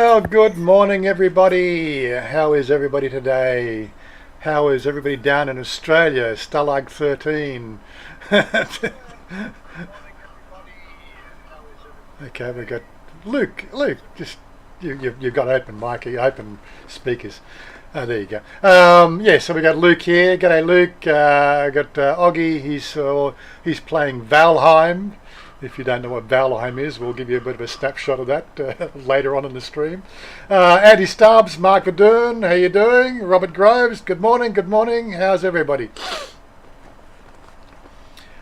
Well, good morning, everybody. How is everybody today? How is everybody down in Australia? Stalag 13. Okay, we got Luke. Luke, just you've got open mic, open speakers. There you go. Yeah, so we got Luke here. G'day, Luke. Got Oggy. He's playing Valheim. If you don't know what Valheim is, we'll give you a bit of a snapshot of that later on in the stream. Andy Stubbs, Mark Verdun, how you doing? Robert Groves, good morning, good morning. How's everybody?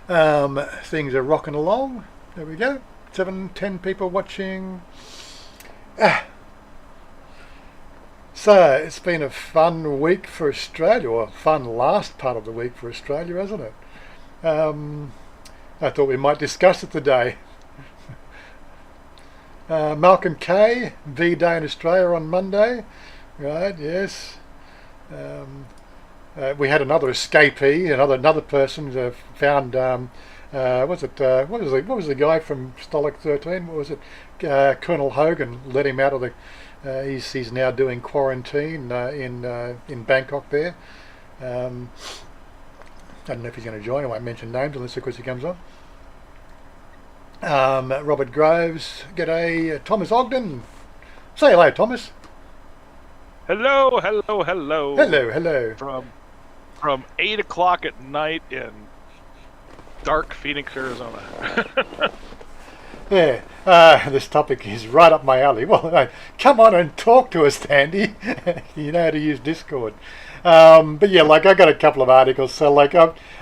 Things are rocking along. There we go. 10 people watching. So it's been a fun week for Australia, or a fun last part of the week for Australia, hasn't it? I thought we might discuss it today. Malcolm K, V-Day in Australia on Monday. Right, yes. We had another escapee, another person found. What was the guy from Stalag 13? What was it? Colonel Hogan let him out of the. He's now doing quarantine in Bangkok there. I don't know if he's going to join. I won't mention names unless, of course, he comes on. Robert Groves. G'day. Thomas Ogden. Say hello, Thomas. Hello, hello, hello. Hello, hello. From 8 o'clock at night in dark Phoenix, Arizona. Yeah, this topic is right up my alley. Well, come on and talk to us, Andy. You know how to use Discord. But yeah, I got a couple of articles, so I'm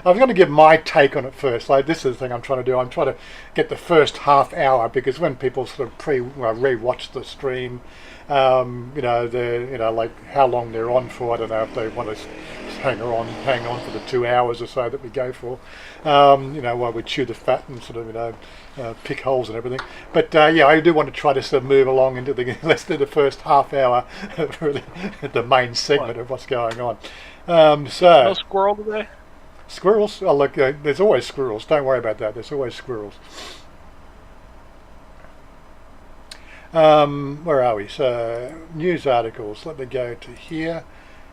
going to give my take on it first. This is the thing I'm trying to do. I'm trying to get the first half hour, because when people sort of re-watch the stream, how long they're on for. I don't know if they want to hang on for the 2 hours or so that we go for. While we chew the fat and sort of pick holes and everything. But yeah, I do want to try to sort of move along into let's do the first half hour, really, the main segment of what's going on. No squirrel today? Squirrels? Oh, look, there's always squirrels. Don't worry about that. There's always squirrels. Where are we? So, news articles. Let me go to here.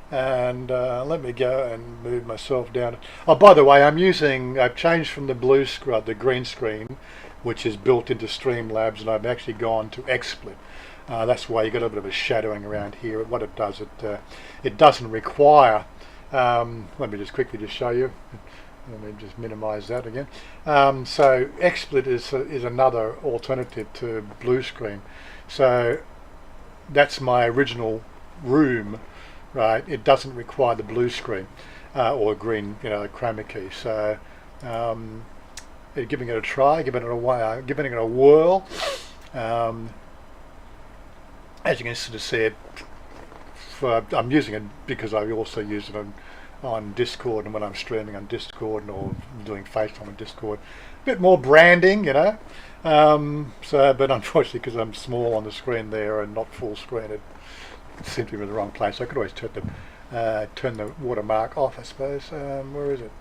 And let me go and move myself down. Oh, by the way, I've changed from the blue screen, the green screen, which is built into Streamlabs, and I've actually gone to XSplit. That's why you got a bit of a shadowing around here. What it does, it doesn't require. Let me just quickly show you. Let me just minimize that again. So XSplit is another alternative to blue screen. So that's my original room. Right, it doesn't require the blue screen or green, chroma key. So, giving it a try, giving it a whirl. As you can sort of see, I'm using it because I also use it on Discord, and when I'm streaming on Discord or doing FaceTime on Discord, a bit more branding, but unfortunately, because I'm small on the screen there and not full screen, it seems to be in the wrong place. I could always turn the watermark off, I suppose. Where is it?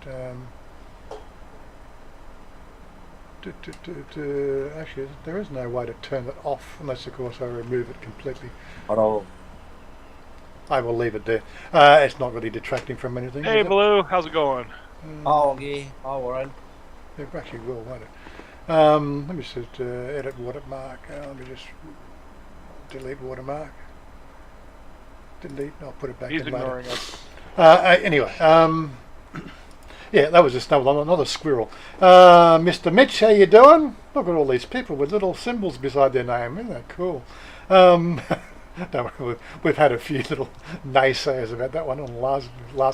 Actually, there is no way to turn it off unless, of course, I remove it completely. Hello. I will leave it there. It's not really detracting from anything. Hey, Blue, how's it going? Okay, alright. It actually will, won't it? Let me just edit watermark. Let me just delete watermark. Delete. I'll put it back. He's in ignoring later. us. Anyway, yeah, that was just another squirrel. Mr. Mitch, how you doing? Look at all these people with little symbols beside their name. Isn't that cool? We've had a few little naysayers about that one on the last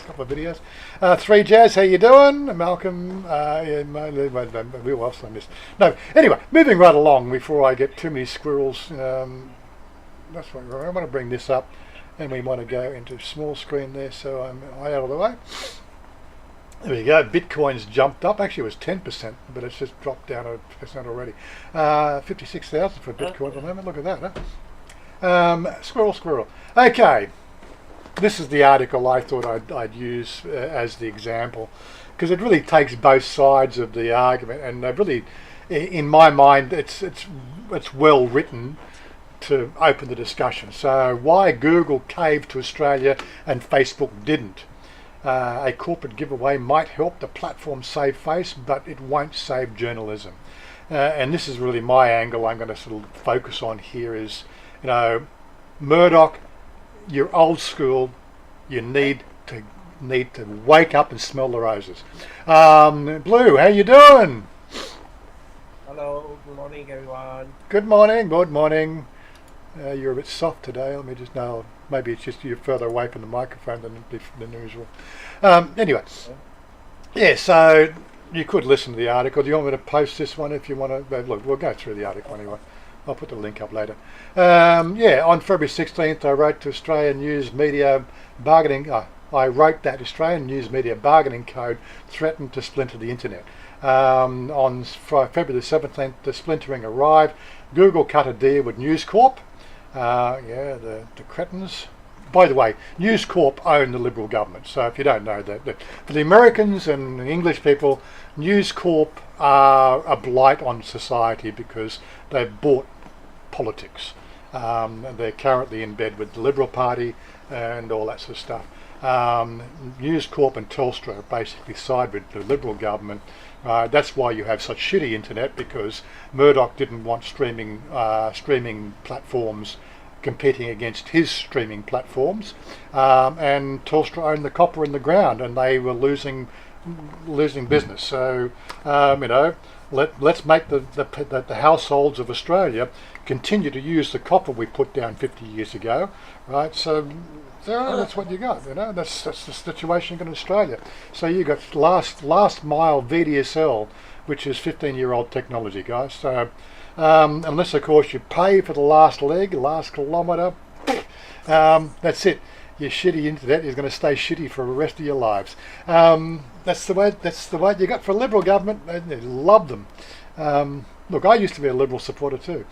couple of videos. 3Jazz, how you doing? Malcolm, who else I missed? No, anyway, moving right along before I get too many squirrels. That's what I want to bring this up. And we want to go into small screen there, so I'm out of the way. There we go. Bitcoin's jumped up. Actually, it was 10%, but it's just dropped down a percent already. 56,000 for Bitcoin at the moment. Look at that, huh? Squirrel. Okay, this is the article I thought I'd use as the example, because it really takes both sides of the argument, and really, in my mind, it's well written. to open the discussion. So why Google caved to Australia and Facebook didn't. A corporate giveaway might help the platform save face, but it won't save journalism. And this is really my angle I'm going to sort of focus on here is, Murdoch, you're old school, you need to wake up and smell the roses. Blue, how you doing? Hello, good morning, everyone. Good morning, good morning. You're a bit soft today. Let me just know. Maybe it's just you're further away from the microphone than usual. Anyway, yeah. So you could listen to the article. Do you want me to post this one if you want to? Look, we'll go through the article anyway. I'll put the link up later. On February 16th, I wrote to Australian News Media Bargaining. I wrote that Australian News Media Bargaining Code threatened to splinter the internet. On February the 17th, the splintering arrived. Google cut a deal with News Corp. The cretins. By the way, News Corp own the Liberal government. So if you don't know that, for the Americans and the English people, News Corp are a blight on society because they've bought politics. They're currently in bed with the Liberal Party and all that sort of stuff. News Corp and Telstra basically side with the Liberal government. That's why you have such shitty internet, because Murdoch didn't want streaming platforms competing against his streaming platforms, and Telstra owned the copper in the ground, and they were losing business. So let's make the households of Australia continue to use the copper we put down 50 years ago, right? So that's what you got. That's the situation in Australia. So you got last mile VDSL, which is 15-year-old technology, guys. So unless of course you pay for the last leg, last kilometre, that's it. Your shitty internet is going to stay shitty for the rest of your lives. That's the way you got for a Liberal government. They love them. Look, I used to be a Liberal supporter too.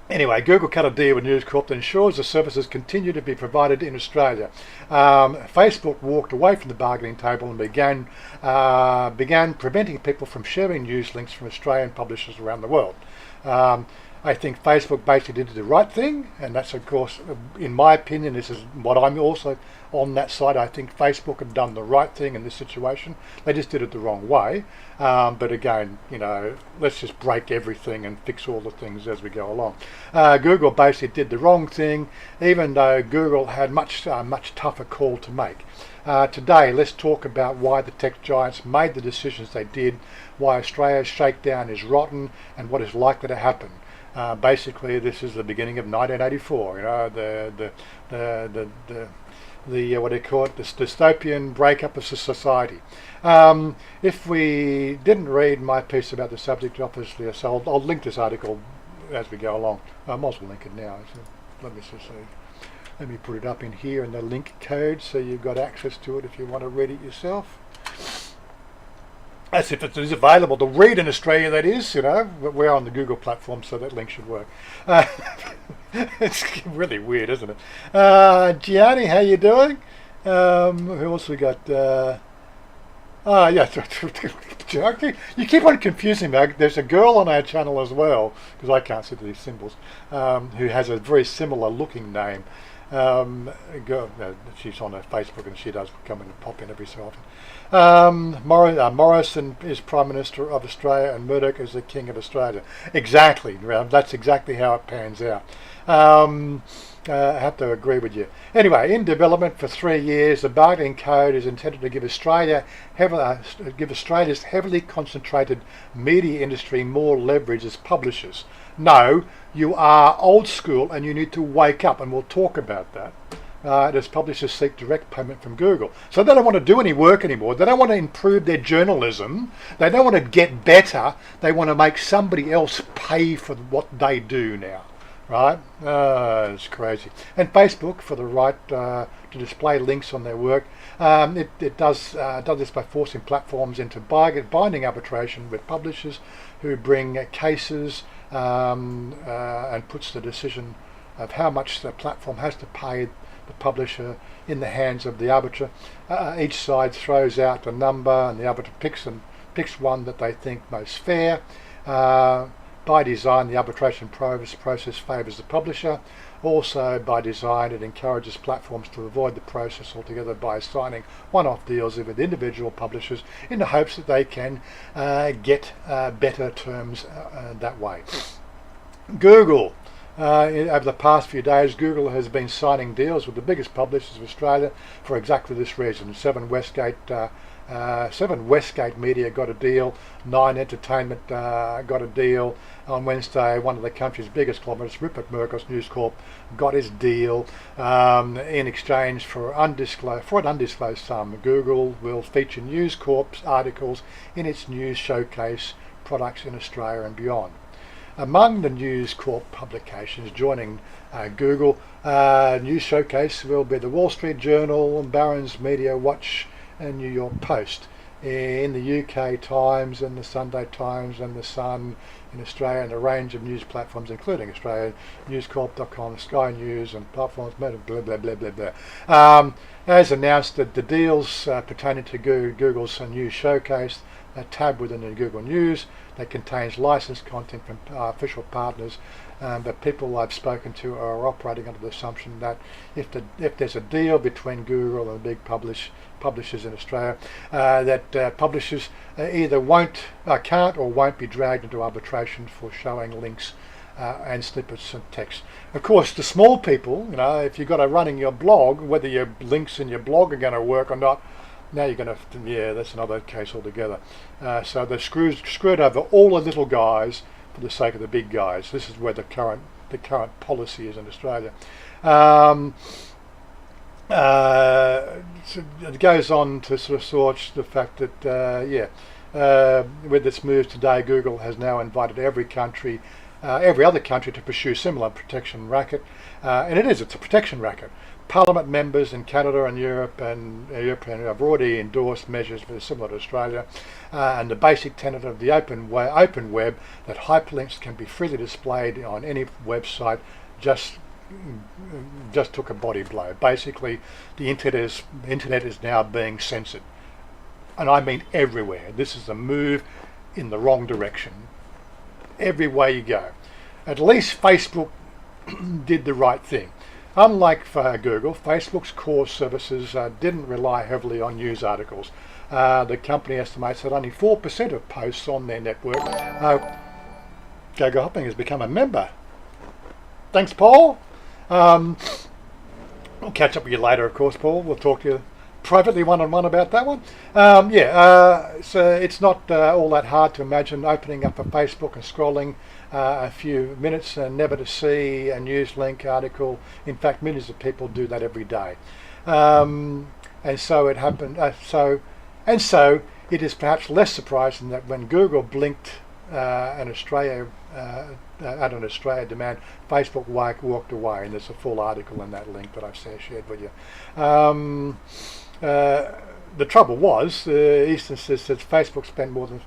Anyway, Google cut a deal with News Corp that ensures the services continue to be provided in Australia. Facebook walked away from the bargaining table and began preventing people from sharing news links from Australian publishers around the world. I think Facebook basically did the right thing, and that's, of course, in my opinion, this is what I'm also on that side. I think Facebook have done the right thing in this situation. They just did it the wrong way. But again, let's just break everything and fix all the things as we go along. Google basically did the wrong thing, even though Google had much tougher call to make. Today, let's talk about why the tech giants made the decisions they did, why Australia's shakedown is rotten, and what is likely to happen. Basically, this is the beginning of 1984. The what do you call it? This dystopian breakup of society. If we didn't read my piece about the subject, obviously, so I'll link this article as we go along. I might as well link it now. So let me put it up in here in the link code, so you've got access to it if you want to read it yourself. As if it is available to read in Australia, that is, but we're on the Google platform, so that link should work. It's really weird, isn't it? Gianni, how you doing? Who else we got? You keep on confusing me. There's a girl on our channel as well, because I can't see these symbols, who has a very similar looking name. She's on her Facebook, and she does come in and pop in every so often. Morrison is Prime Minister of Australia, and Murdoch is the King of Australia. Exactly. That's exactly how it pans out. I have to agree with you. Anyway, in development for 3 years, the bargaining code is intended to give Australia's heavily concentrated media industry more leverage as publishers. No, you are old school and you need to wake up, and we'll talk about that. As publishers seek direct payment from Google. So they don't want to do any work anymore. They don't want to improve their journalism. They don't want to get better. They want to make somebody else pay for what they do now. Right? It's crazy. And Facebook, for the right to display links on their work, it does this by forcing platforms into binding arbitration with publishers who bring cases and puts the decision of how much the platform has to pay the publisher in the hands of the arbiter. Each side throws out a number, and the arbiter picks one that they think most fair. By design, the arbitration process favours the publisher. Also, by design, it encourages platforms to avoid the process altogether by signing one-off deals with individual publishers in the hopes that they can get better terms that way. Google. Over the past few days, Google has been signing deals with the biggest publishers of Australia for exactly this reason. Seven Westgate Media got a deal, Nine Entertainment got a deal. On Wednesday, one of the country's biggest conglomerates, Rupert Murdoch's News Corp, got his deal in exchange for an undisclosed sum. Google will feature News Corp's articles in its news showcase products in Australia and beyond. Among the News Corp publications joining Google News Showcase will be the Wall Street Journal, Barron's Media Watch and New York Post. In the UK, Times and the Sunday Times and the Sun in Australia, and a range of news platforms including Australia, newscorp.com, Sky News and platforms, blah blah blah blah blah. As announced, the deals pertaining to Google's News Showcase, a tab within the Google News that contains licensed content from official partners, but people I've spoken to are operating under the assumption that if there's a deal between Google and big publishers in Australia, that publishers either can't or won't be dragged into arbitration for showing links and snippets of text. Of course, the small people, if you've got a running your blog, whether your links in your blog are going to work or not, now you're going to, that's another case altogether. So they've screwed over all the little guys for the sake of the big guys. This is where the current policy is in Australia. So it goes on to sort of source the fact that, with its moves today, Google has now invited every other country to pursue similar protection racket, and it's a protection racket. Parliament members in Canada and Europe have already endorsed measures similar to Australia, and the basic tenet of the open web that hyperlinks can be freely displayed on any website just took a body blow. Basically, the internet is now being censored, and I mean everywhere. This is a move in the wrong direction. Everywhere you go. At least Facebook did the right thing. Unlike Google, Facebook's core services didn't rely heavily on news articles. The company estimates that only 4% of posts on their network. Gil Hoskins has become a member. Thanks, Paul. I'll catch up with you later, of course, Paul. We'll talk to you privately one-on-one about that one. So it's not all that hard to imagine opening up a Facebook and scrolling a few minutes and never to see a news link article. In fact, millions of people do that every day. And so it happened. So it is perhaps less surprising that when Google blinked at an Australia demand, Facebook walked away, and there's a full article in that link that I've shared with you. The trouble was, Easton says that Facebook spent more than.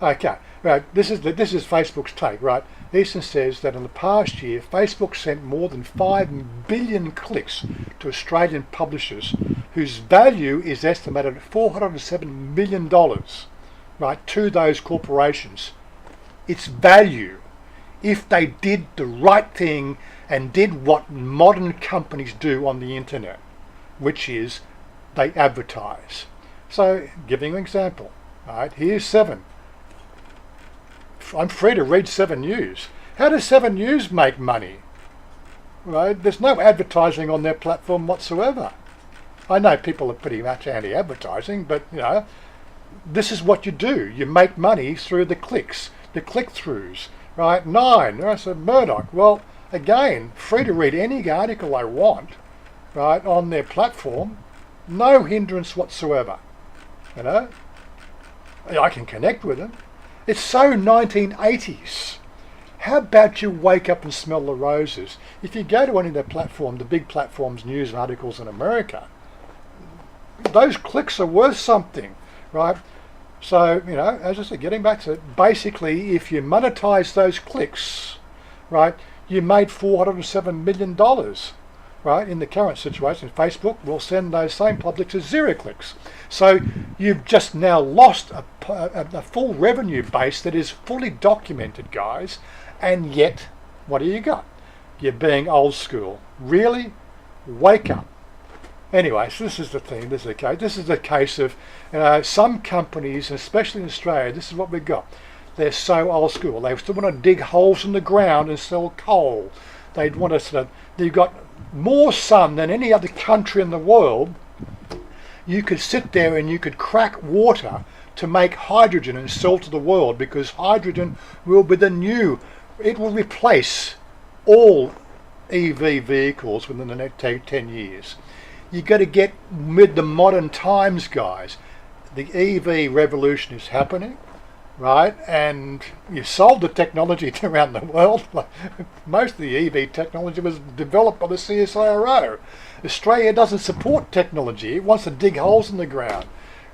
Okay, right. This is Facebook's take, right? Easton says that in the past year, Facebook sent more than 5 billion clicks to Australian publishers, whose value is estimated at $407 million, right, to those corporations. Its value, if they did the right thing and did what modern companies do on the internet, which is they advertise. So, giving you an example, right? Here's 7. I'm free to read 7 News. How does 7 News make money? Right? There's no advertising on their platform whatsoever. I know people are pretty much anti-advertising, but this is what you do. You make money through the clicks, the click-throughs, right? 9. I said Murdoch. Well, again, free to read any article I want, right, on their platform. No hindrance whatsoever. I can connect with them. It's so 1980s. How about you wake up and smell the roses? If you go to any of their platform, the big platforms, news articles in America, those clicks are worth something, right? So, as I said, getting back to it, basically, if you monetize those clicks, right, you made $407 million. right? In the current situation, Facebook will send those same publics as 0 clicks. So you've just now lost a full revenue base that is fully documented, guys, and yet, what do you got? You're being old school. Really? Wake up. Anyway, so this is the thing. This is the case of some companies, especially in Australia. This is what we've got. They're so old school. They still want to dig holes in the ground and sell coal. They'd want to. You've got more sun than any other country in the world. You could sit there and you could crack water to make hydrogen and sell to the world, because hydrogen will be the new. It will replace all EV vehicles within the next 10 years. You've got to get with the modern times, guys. The EV revolution is happening, right? And you've sold the technology around the world. Most of the EV technology was developed by the CSIRO. Australia doesn't support technology. It wants to dig holes in the ground.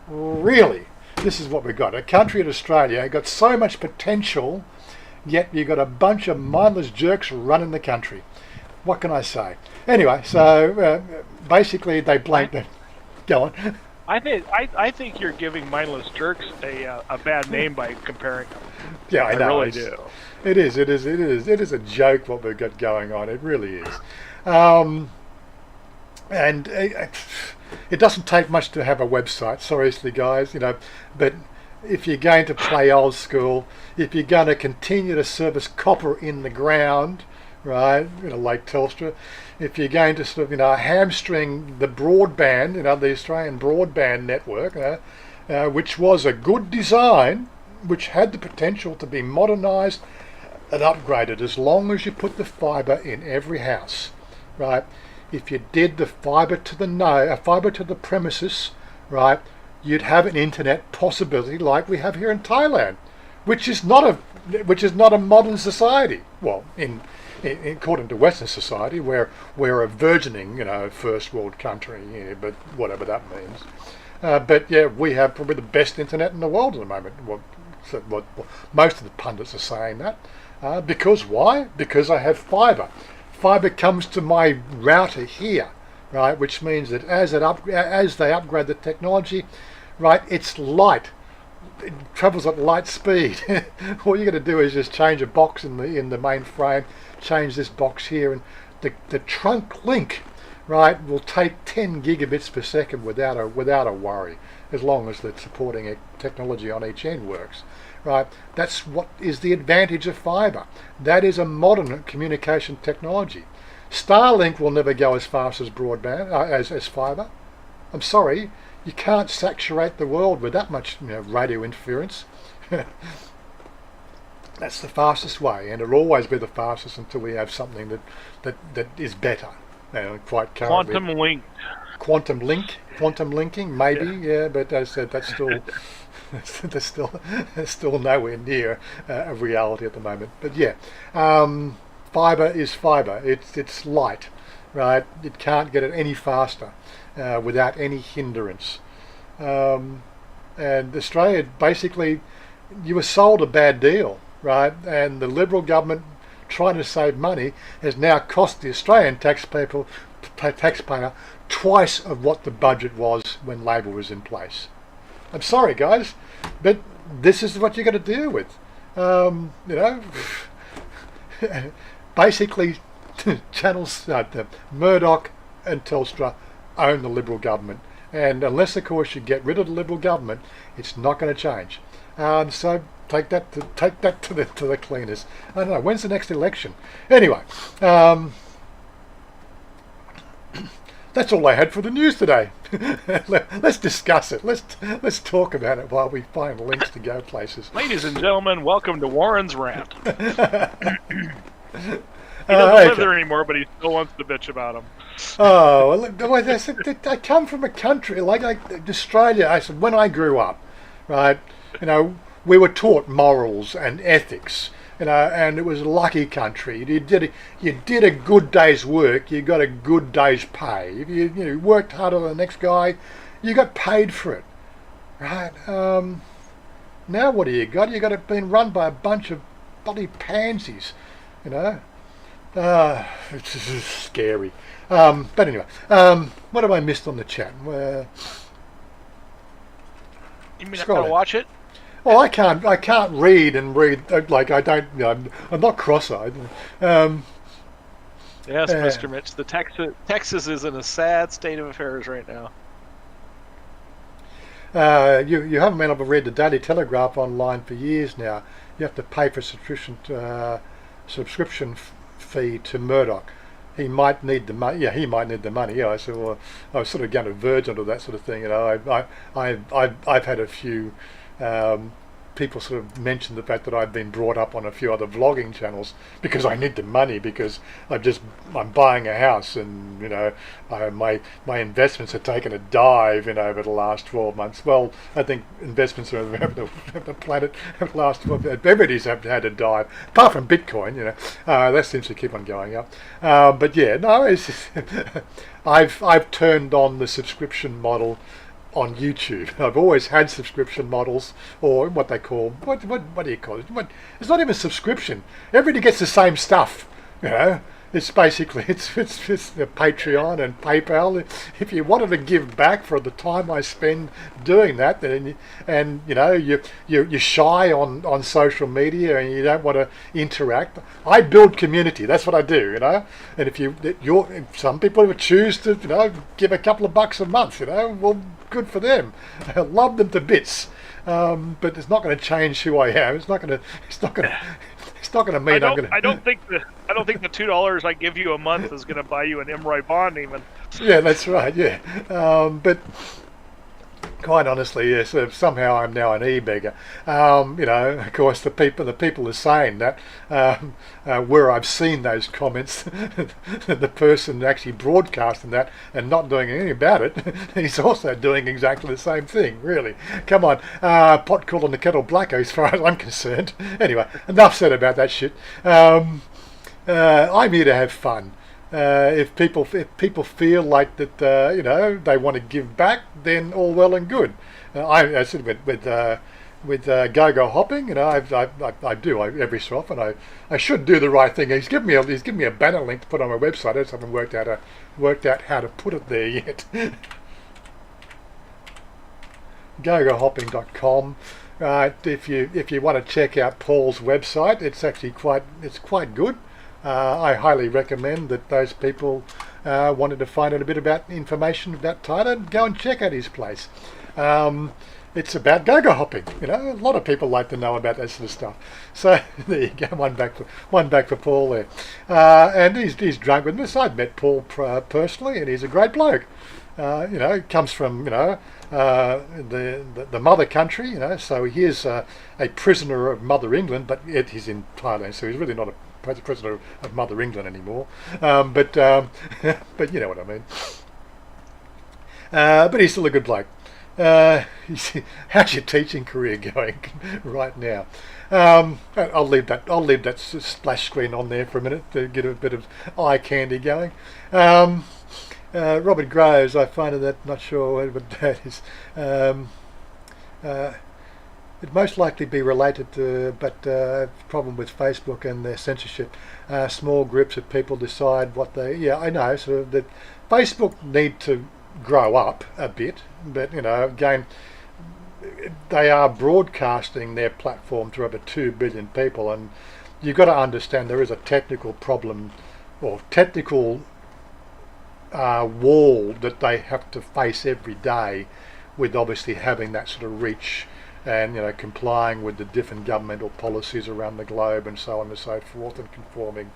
Really, this is what we've got. A country in Australia got so much potential, yet you've got a bunch of mindless jerks running the country. What can I say? Anyway, so basically they blame them. Go on. I think you're giving mindless jerks a bad name by comparing them. Yeah, I know. Really do. It is a joke what we've got going on. It really is. And it doesn't take much to have a website. Seriously, guys, but if you're going to play old school, if you're going to continue to service copper in the ground, right, like Telstra, if you're going to sort of, hamstring the broadband, the Australian broadband network, which was a good design, which had the potential to be modernised and upgraded as long as you put the fibre in every house, right? If you did the fibre to the premises, right, you'd have an internet possibility like we have here in Thailand, which is not a modern society. Well, according to Western society, we're a burgeoning, first world country, but whatever that means. But yeah, we have probably the best internet in the world at the moment. What most of the pundits are saying that. Because why? Because I have fibre. Fibre comes to my router here, right? Which means that as they upgrade the technology, right, it's light. It travels at light speed. All you got to do is just change a box in the main frame, change this box here, and the trunk link, right, will take 10 gigabits per second without a worry, as long as the supporting technology on each end works, right? That's what is the advantage of fibre. That is a modern communication technology. Starlink will never go as fast as broadband as fibre. I'm sorry. You can't saturate the world with that much radio interference. That's the fastest way, and it'll always be the fastest until we have something that is better. Quite currently. Quantum linking, maybe, yeah. But as I said, that's still there's still nowhere near a reality at the moment. But yeah, fibre is fibre. It's light, right? It can't get it any faster. Without any hindrance. And Australia, basically, you were sold a bad deal, right? And the Liberal government, trying to save money, has now cost the Australian taxpayer twice of what the budget was when Labor was in place. I'm sorry, guys, but this is what you're going to deal with. Basically, channels, Murdoch and Telstra own the Liberal government, and unless of course you get rid of the Liberal government, it's not going to change. So take that to the cleaners. I don't know, when's the next election? Anyway, that's all I had for the news today. Let's discuss it. Let's talk about it while we find links to go places. Ladies and gentlemen, welcome to Warren's rant. He doesn't live there anymore, but he still wants to bitch about him. Oh, well, I come from a country like Australia. I said, when I grew up, right, we were taught morals and ethics, and it was a lucky country. You did a good day's work, you got a good day's pay. If you worked harder than the next guy, you got paid for it, right? Now what do you got? You got it being run by a bunch of bloody pansies, It's just scary. But anyway, what have I missed on the chat? You mean I'm gonna watch it? Well, I can't read like I don't. I'm not cross-eyed. Yes, Mr. Mitch. The Texas is in a sad state of affairs right now. You haven't been able to read the Daily Telegraph online for years now. You have to pay for subscription fee to Murdoch. He might need the money. Yeah, he might need the money. Yeah, I said, well, I was sort of going to verge onto that sort of thing. I've had a few people sort of mention the fact that I've been brought up on a few other vlogging channels because I need the money, because I'm buying a house, and my investments have taken a dive over the last 12 months. Well, I think investments over the planet over the last 12 months, everybody's have had a dive, apart from Bitcoin. That seems to keep on going up. But yeah, no, it's just I've turned on the subscription model on YouTube. I've always had subscription models, or what they call, what do you call it? It's not even subscription. Everybody gets the same stuff. It's basically it's the Patreon and PayPal. If you wanted to give back for the time I spend doing that, and you're shy on social media and you don't want to interact, I build community. That's what I do. And if some people would choose to give a couple of bucks a month, well, good for them. I love them to bits. But it's not going to change who I am. It's not going to mean I don't think the $2 I give you a month is going to buy you an MROI bond even. Yeah, that's right. Yeah, but quite honestly, yes. Somehow I'm now an e-beggar. Of course, the people are saying that where I've seen those comments, the person actually broadcasting that and not doing anything about it, he's also doing exactly the same thing. Really, come on, pot calling the kettle black, as far as I'm concerned. Anyway, enough said about that shit. I'm here to have fun. If people feel like that, they want to give back, then all well and good. I said with go-go hopping, I do every so often. I should do the right thing. He's given me a banner link to put on my website. I just haven't worked out how to put it there yet. gogohopping.com. If you want to check out Paul's website, it's actually quite good. I highly recommend that those people wanted to find out a bit about information about Thailand, go and check out his place. It's about go-go hopping. A lot of people like to know about that sort of stuff. So there you go, one back for Paul there. And he's drunk with us. I've met Paul personally, and he's a great bloke. Comes from the mother country. So he is a prisoner of Mother England, but yet he's in Thailand, so he's really not a prisoner of Mother England anymore. But you know what I mean. But he's still a good bloke. How's your teaching career going right now? I'll leave that splash screen on there for a minute to get a bit of eye candy going. Robert Groves, I find that, not sure what that is. It'd most likely be related to, but problem with Facebook and their censorship. Small groups of people decide what they. Yeah, I know. So that Facebook need to grow up a bit, but again, they are broadcasting their platform to over 2 billion people, and you've got to understand there is a technical problem or technical wall that they have to face every day, with obviously having that sort of reach and complying with the different governmental policies around the globe and so on and so forth, and conforming.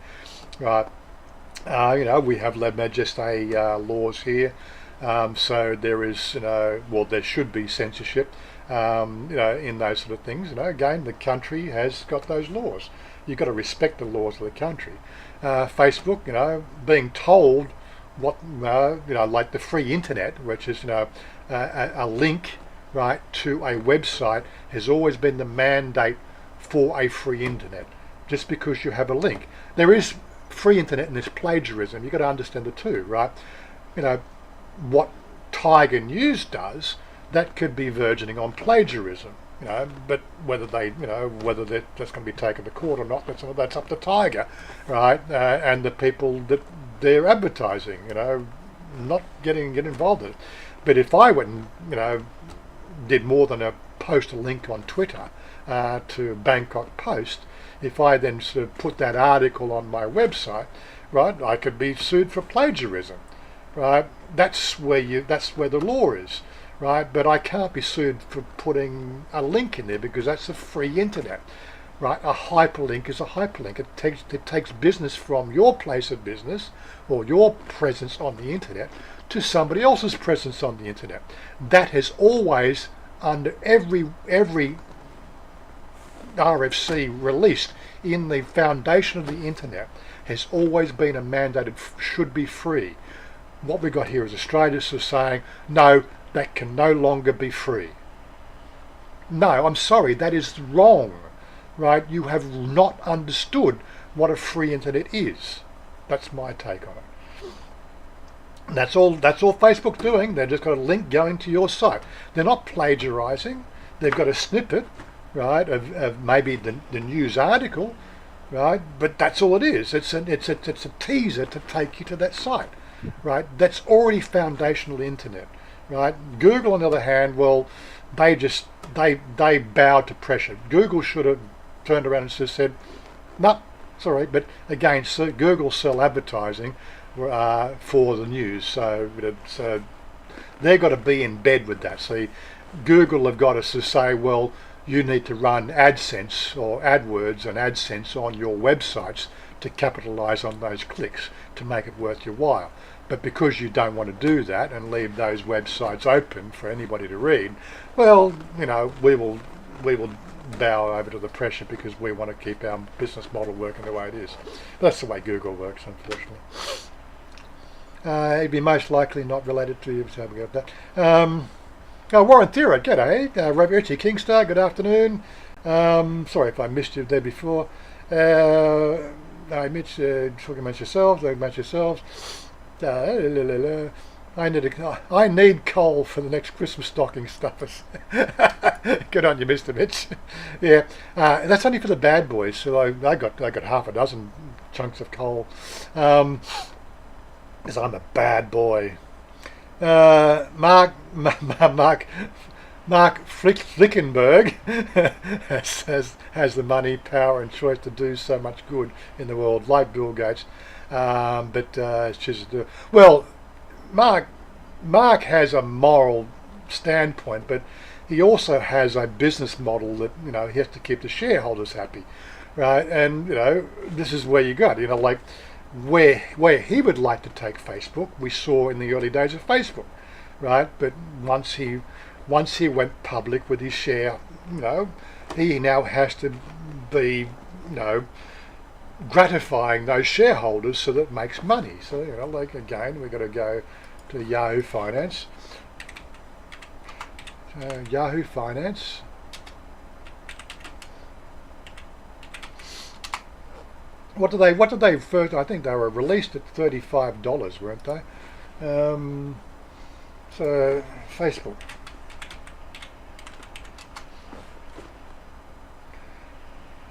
We have lab majesty laws here, so there is there should be censorship in those sort of things. Again, the country has got those laws. You've got to respect the laws of the country. Facebook, being told what like the free internet, which is a link right to a website, has always been the mandate for a free internet. Just because you have a link, there is free internet and there's plagiarism. You've got to understand the two, right? What Tiger News does, that could be verging on plagiarism, But whether they're just going to be taken to court or not, that's up to Tiger, right? And the people that they're advertising, not get involved in it. But if I went and, did more than post a link on Twitter to Bangkok Post, if I then sort of put that article on my website, right, I could be sued for plagiarism, right? That's where the law is. Right, but I can't be sued for putting a link in there because that's a free internet, right? A hyperlink is a hyperlink. It takes business from your place of business or your presence on the internet to somebody else's presence on the internet. That has always, under every RFC released in the foundation of the internet, has always been a mandated should be free. What we've got here is Australia saying no. That can no longer be free. No, I'm sorry, that is wrong, right? You have not understood what a free internet is. That's my take on it. And that's all Facebook's doing. They've just got a link going to your site. They're not plagiarizing. They've got a snippet, right, of maybe the news article, right? But that's all it is. It's a teaser to take you to that site, right? That's already foundational internet. Right. Google, on the other hand, well, they bowed to pressure. Google should have turned around and just said, "No, sorry," but again, so Google sell advertising for the news, so they've got to be in bed with that. See, Google have got to say, well, you need to run AdSense or AdWords and AdSense on your websites to capitalise on those clicks to make it worth your while. But because you don't want to do that and leave those websites open for anybody to read, well, we will bow over to the pressure because we want to keep our business model working the way it is. That's the way Google works, unfortunately. It'd be most likely not related to you. So we got that. Warren Thera, g'day. Richie Kingstar, good afternoon. Sorry if I missed you there before. Mitch, talking amongst yourselves. I need coal for the next Christmas stocking stuffers. Good on you, Mr. Mitch. Yeah, that's only for the bad boys. So I got half a dozen chunks of coal, because I'm a bad boy. Mark Flickenberg has the money, power, and choice to do so much good in the world, like Bill Gates. But chooses to. Well, Mark has a moral standpoint, but he also has a business model that he has to keep the shareholders happy, right? And this is where you got like where he would like to take Facebook. We saw in the early days of Facebook, right? But once he went public with his share, he now has to be gratifying those shareholders so that it makes money. So like again, we've got to go to Yahoo Finance. Yahoo Finance. What did they first? I think they were released at $35, weren't they? So Facebook.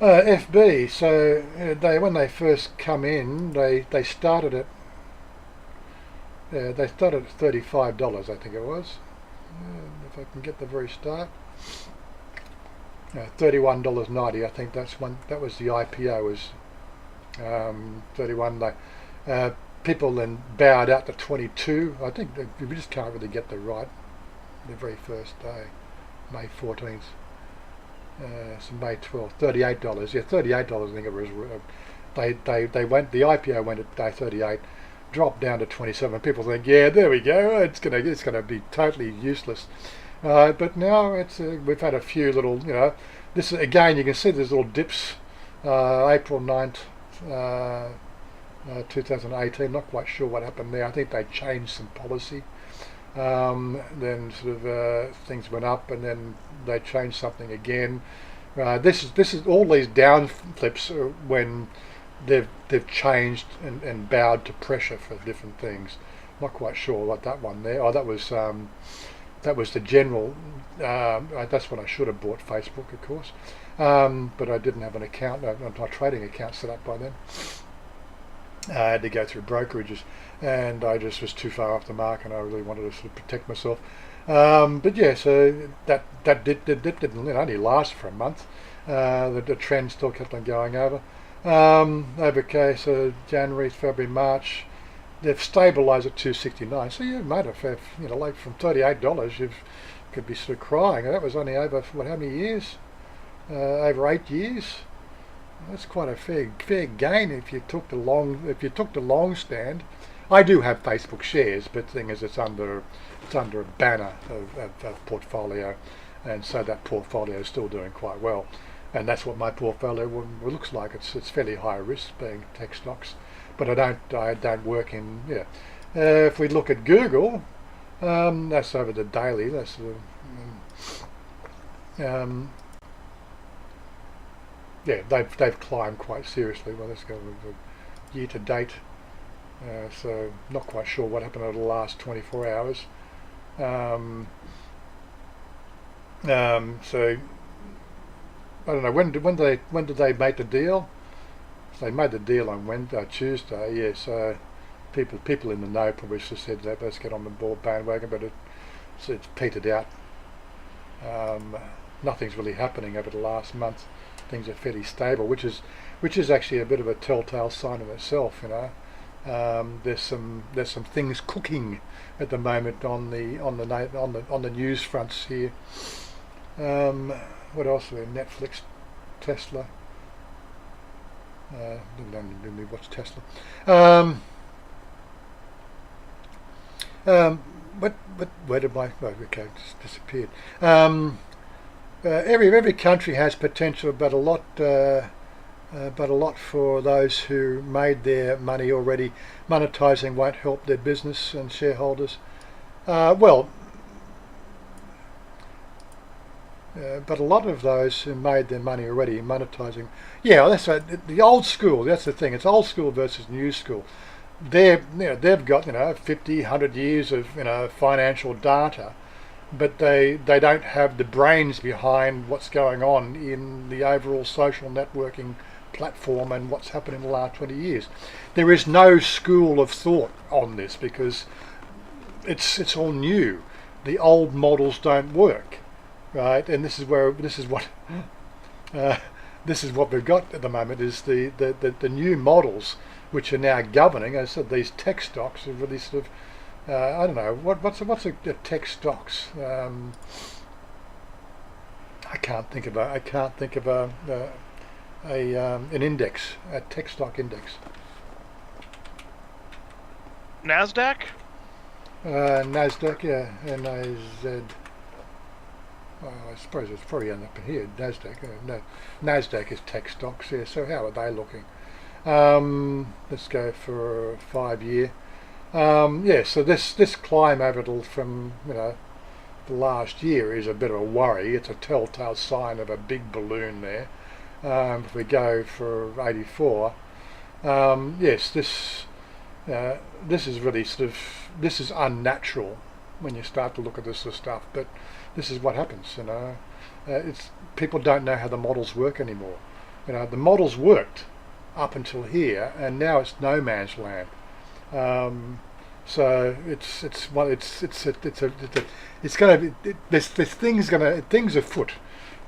FB. So when they first come in, they started at $35. I think it was. If I can get the very start. $31.90. I think that was the IPO. Was 31. People then bowed out to 22. I think we just can't really get the very first day, May 14th. So May 12th, $38. Yeah, $38. I think it was. They went. The IPO went at day 38, dropped down to 27. People think, yeah, there we go. It's gonna be totally useless. But now we've had a few little. This again, you can see there's little dips. April 9th. 2018, not quite sure what happened there. I think they changed some policy. Then sort of things went up, and then they changed something again. This is all these down flips when they've changed and bowed to pressure for different things. Not quite sure what that one there. Oh, that was that was the general. That's what I should have bought, Facebook, of course, but I didn't have an account, my trading account set up by then. I had to go through brokerages, and I just was too far off the mark, and I really wanted to sort of protect myself. But yeah, so that didn't only last for a month. The trend still kept on going over. Okay, so January, February, March, they've stabilised at 269. So you made a fair, like from $38, you could be sort of crying. And that was only over how many years? Over 8 years. That's quite a fair gain if you took the long stand. I do have Facebook shares, but the thing is, it's under a banner of portfolio, and so that portfolio is still doing quite well. And that's what my portfolio looks like. It's fairly high risk, being tech stocks, but I don't work in. Yeah. If we look at Google, that's over the daily. That's yeah, they've climbed quite seriously. Well, let's go with year to date. So not quite sure what happened over the last 24 hours. So I don't know when did they make the deal? So they made the deal on Tuesday. Yeah, so people in the know probably just said that let's get on the board bandwagon, but it's petered out. Nothing's really happening over the last month. Things are fairly stable, which is actually a bit of a telltale sign in itself. There's some things cooking at the moment on the news fronts here. What else? Netflix, Tesla. Let me watch Tesla. But where did my okay, just disappeared. Every country has potential, but a lot for those who made their money already. Monetizing won't help their business and shareholders. But a lot of those who made their money already monetizing. Yeah, that's the old school. That's the thing. It's old school versus new school. They've got 50, 100 years of financial data, but they don't have the brains behind what's going on in the overall social networking platform and what's happened in the last 20 years. There is no school of thought on this because it's all new. The old models don't work, right? And this is what we've got at the moment is the new models which are now governing. As I said, these tech stocks are really sort of I don't know what's a tech stocks. I can't think of an index, a tech stock index. Nasdaq. Nasdaq, yeah, NAZ. I suppose it's probably up in here. Nasdaq. Nasdaq is tech stocks. Yeah. So how are they looking? Let's go for 5 year. Yeah, so this climb over from the last year is a bit of a worry. It's a telltale sign of a big balloon there. If we go for 84, yes, this is really this is unnatural when you start to look at this sort of stuff. But this is what happens. It's people don't know how the models work anymore. The models worked up until here, and now it's no man's land. So it's going to be there's things afoot,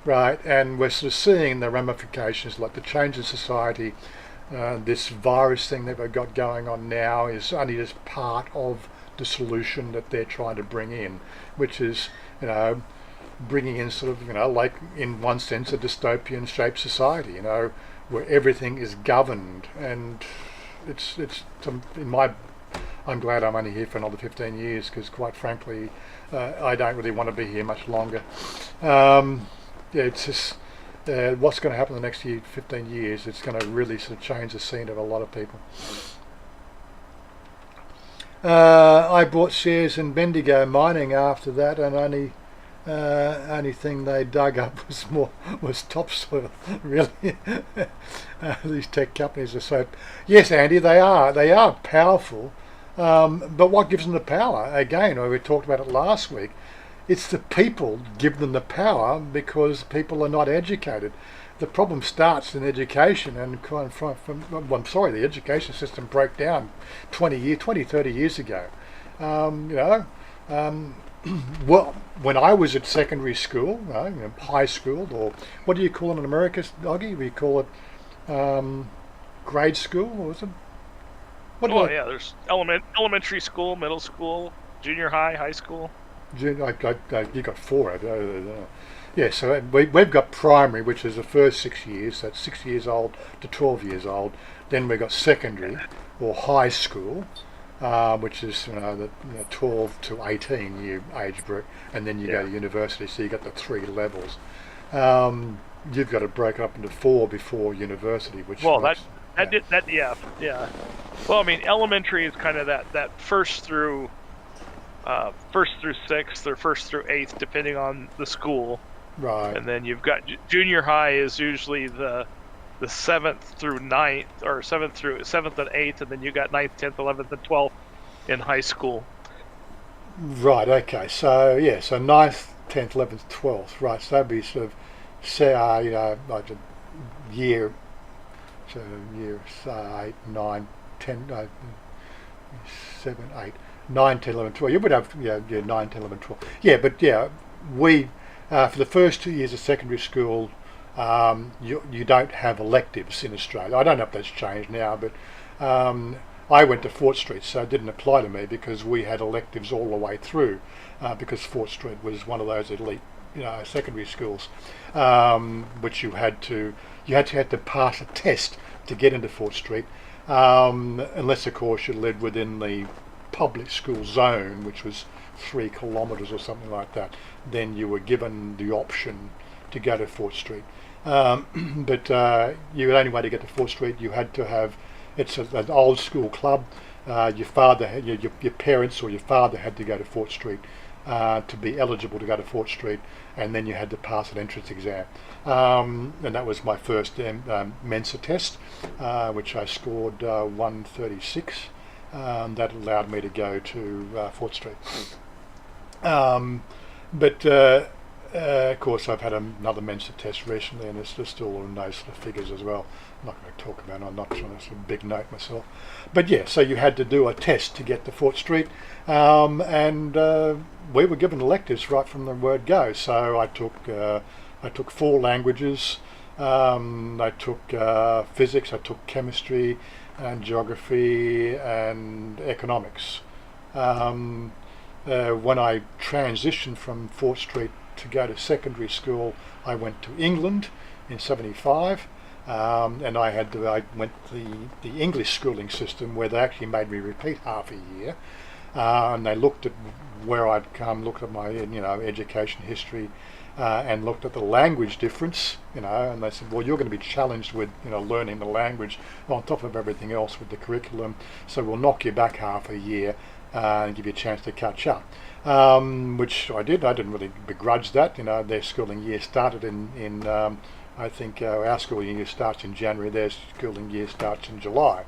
right? And we're sort of seeing the ramifications, like the change in society. This virus thing that we've got going on now is only just part of the solution that they're trying to bring in, which is bringing in sort of like in one sense a dystopian shaped society, where everything is governed, and it's I'm glad I'm only here for another 15 years because quite frankly I don't really want to be here much longer. Yeah, it's just what's going to happen in the next 15 years. It's going to really sort of change the scene of a lot of people. I bought shares in Bendigo Mining after that, and only thing they dug up was topsoil. Really, these tech companies are so. Yes, Andy, they are powerful, but what gives them the power? Again, we talked about it last week. It's the people give them the power because people are not educated. The problem starts in education, and the education system broke down 30 years ago. Well, when I was at secondary school, high school, or what do you call it in America, Doggy? We call it grade school, or was it? There's elementary school, middle school, junior high, high school. You got four. Yeah, so we've got primary, which is the first 6 years. That's 6 years old to 12 years old. Then we've got secondary or high school, which is the 12 to 18 year age group, and then you go to university. So you got the three levels. You've got to break up into four before university, which Well, Well, I mean, elementary is kind of that first through sixth or first through eighth, depending on the school. Right. And then you've got junior high is usually the seventh through ninth, or seventh and eighth, and then you got 9th, 10th, 11th, and 12th in high school. Right. Okay. So so 9th, 10th, 11th, 12th. Right. So that'd be sort of like a year. So year 8, 9, 10, 7, 8, 9, 10, 11, 12. You would have 9, 10, 11, 12. Yeah, but we for the first 2 years of secondary school, you don't have electives in Australia. I don't know if that's changed now, but I went to Fort Street, so it didn't apply to me because we had electives all the way through, because Fort Street was one of those elite, secondary schools, which you had to pass a test to get into Fort Street, unless of course you lived within the public school zone, which was 3 kilometres or something like that. Then you were given the option to go to Fort Street. But the only way to get to Fort Street, you had to have, it's an old school club. Your parents or your father had to go to Fort Street to be eligible to go to Fort Street, and then you had to pass an entrance exam. And that was my first Mensa test, which I scored 136. That allowed me to go to Fort Street. But of course, I've had another Mensa test recently, and it's still in those sort of figures as well. I'm not going to talk about it. I'm not trying to sort of big note myself. But so you had to do a test to get to Fort Street, and we were given electives right from the word go. So I took 4 languages. I took physics. I took chemistry and geography and economics. When I transitioned from Fort Street to go to secondary school, I went to England in '75, and I went the English schooling system, where they actually made me repeat half a year, and they looked at where I'd come, looked at my education history, and looked at the language difference, and they said, well, you're going to be challenged with learning the language on top of everything else with the curriculum, so we'll knock you back half a year and give you a chance to catch up, which I did. I didn't really begrudge that. Their schooling year started in I think our schooling year starts in January, their schooling year starts in July.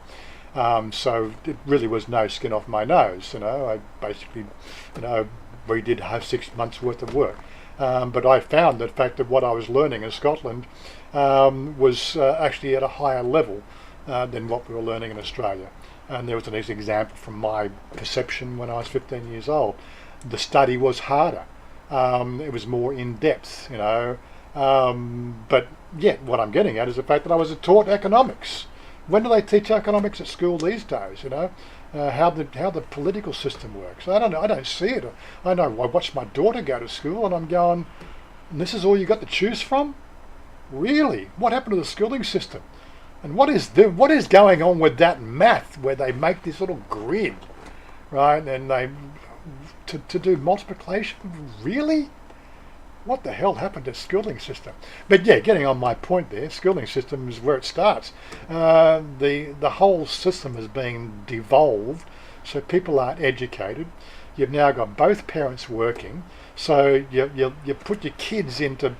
So it really was no skin off my nose. I basically, we did have 6 months worth of work. But I found the fact that what I was learning in Scotland was actually at a higher level than what we were learning in Australia. And there was an example from my perception when I was 15 years old. The study was harder. It was more in depth, but yet what I'm getting at is the fact that I was taught economics. When do they teach economics at school these days? How the political system works. I don't know. I don't see it. I know. I watched my daughter go to school, and I'm going, and this is all you got to choose from? Really? What happened to the schooling system? And what is going on with that math, where they make this little grid, right? And they to do multiplication? Really? What the hell happened to schooling system? But getting on my point there, schooling system is where it starts. The whole system is being devolved, so people aren't educated. You've now got both parents working, so you put your kids into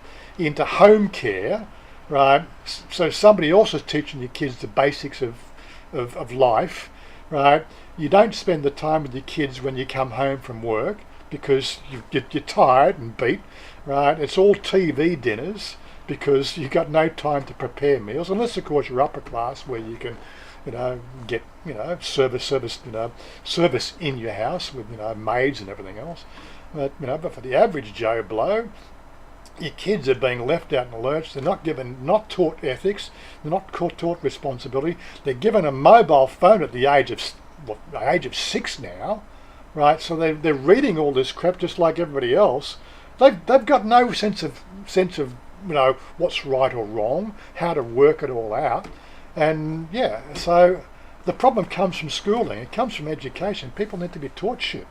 home care, right? So somebody else is teaching your kids the basics of life, right? You don't spend the time with your kids when you come home from work, because you're tired and beat, right? It's all TV dinners because you've got no time to prepare meals, unless of course you're upper class where you can, get, service in your house with, maids and everything else. But for the average Joe Blow, your kids are being left out in the lurch. They're not taught ethics. They're not taught responsibility. They're given a mobile phone at the age of 6 now, right? So they're reading all this crap just like everybody else. They've got no sense of what's right or wrong, how to work it all out, and so the problem comes from schooling. It comes from education. People need to be taught shit,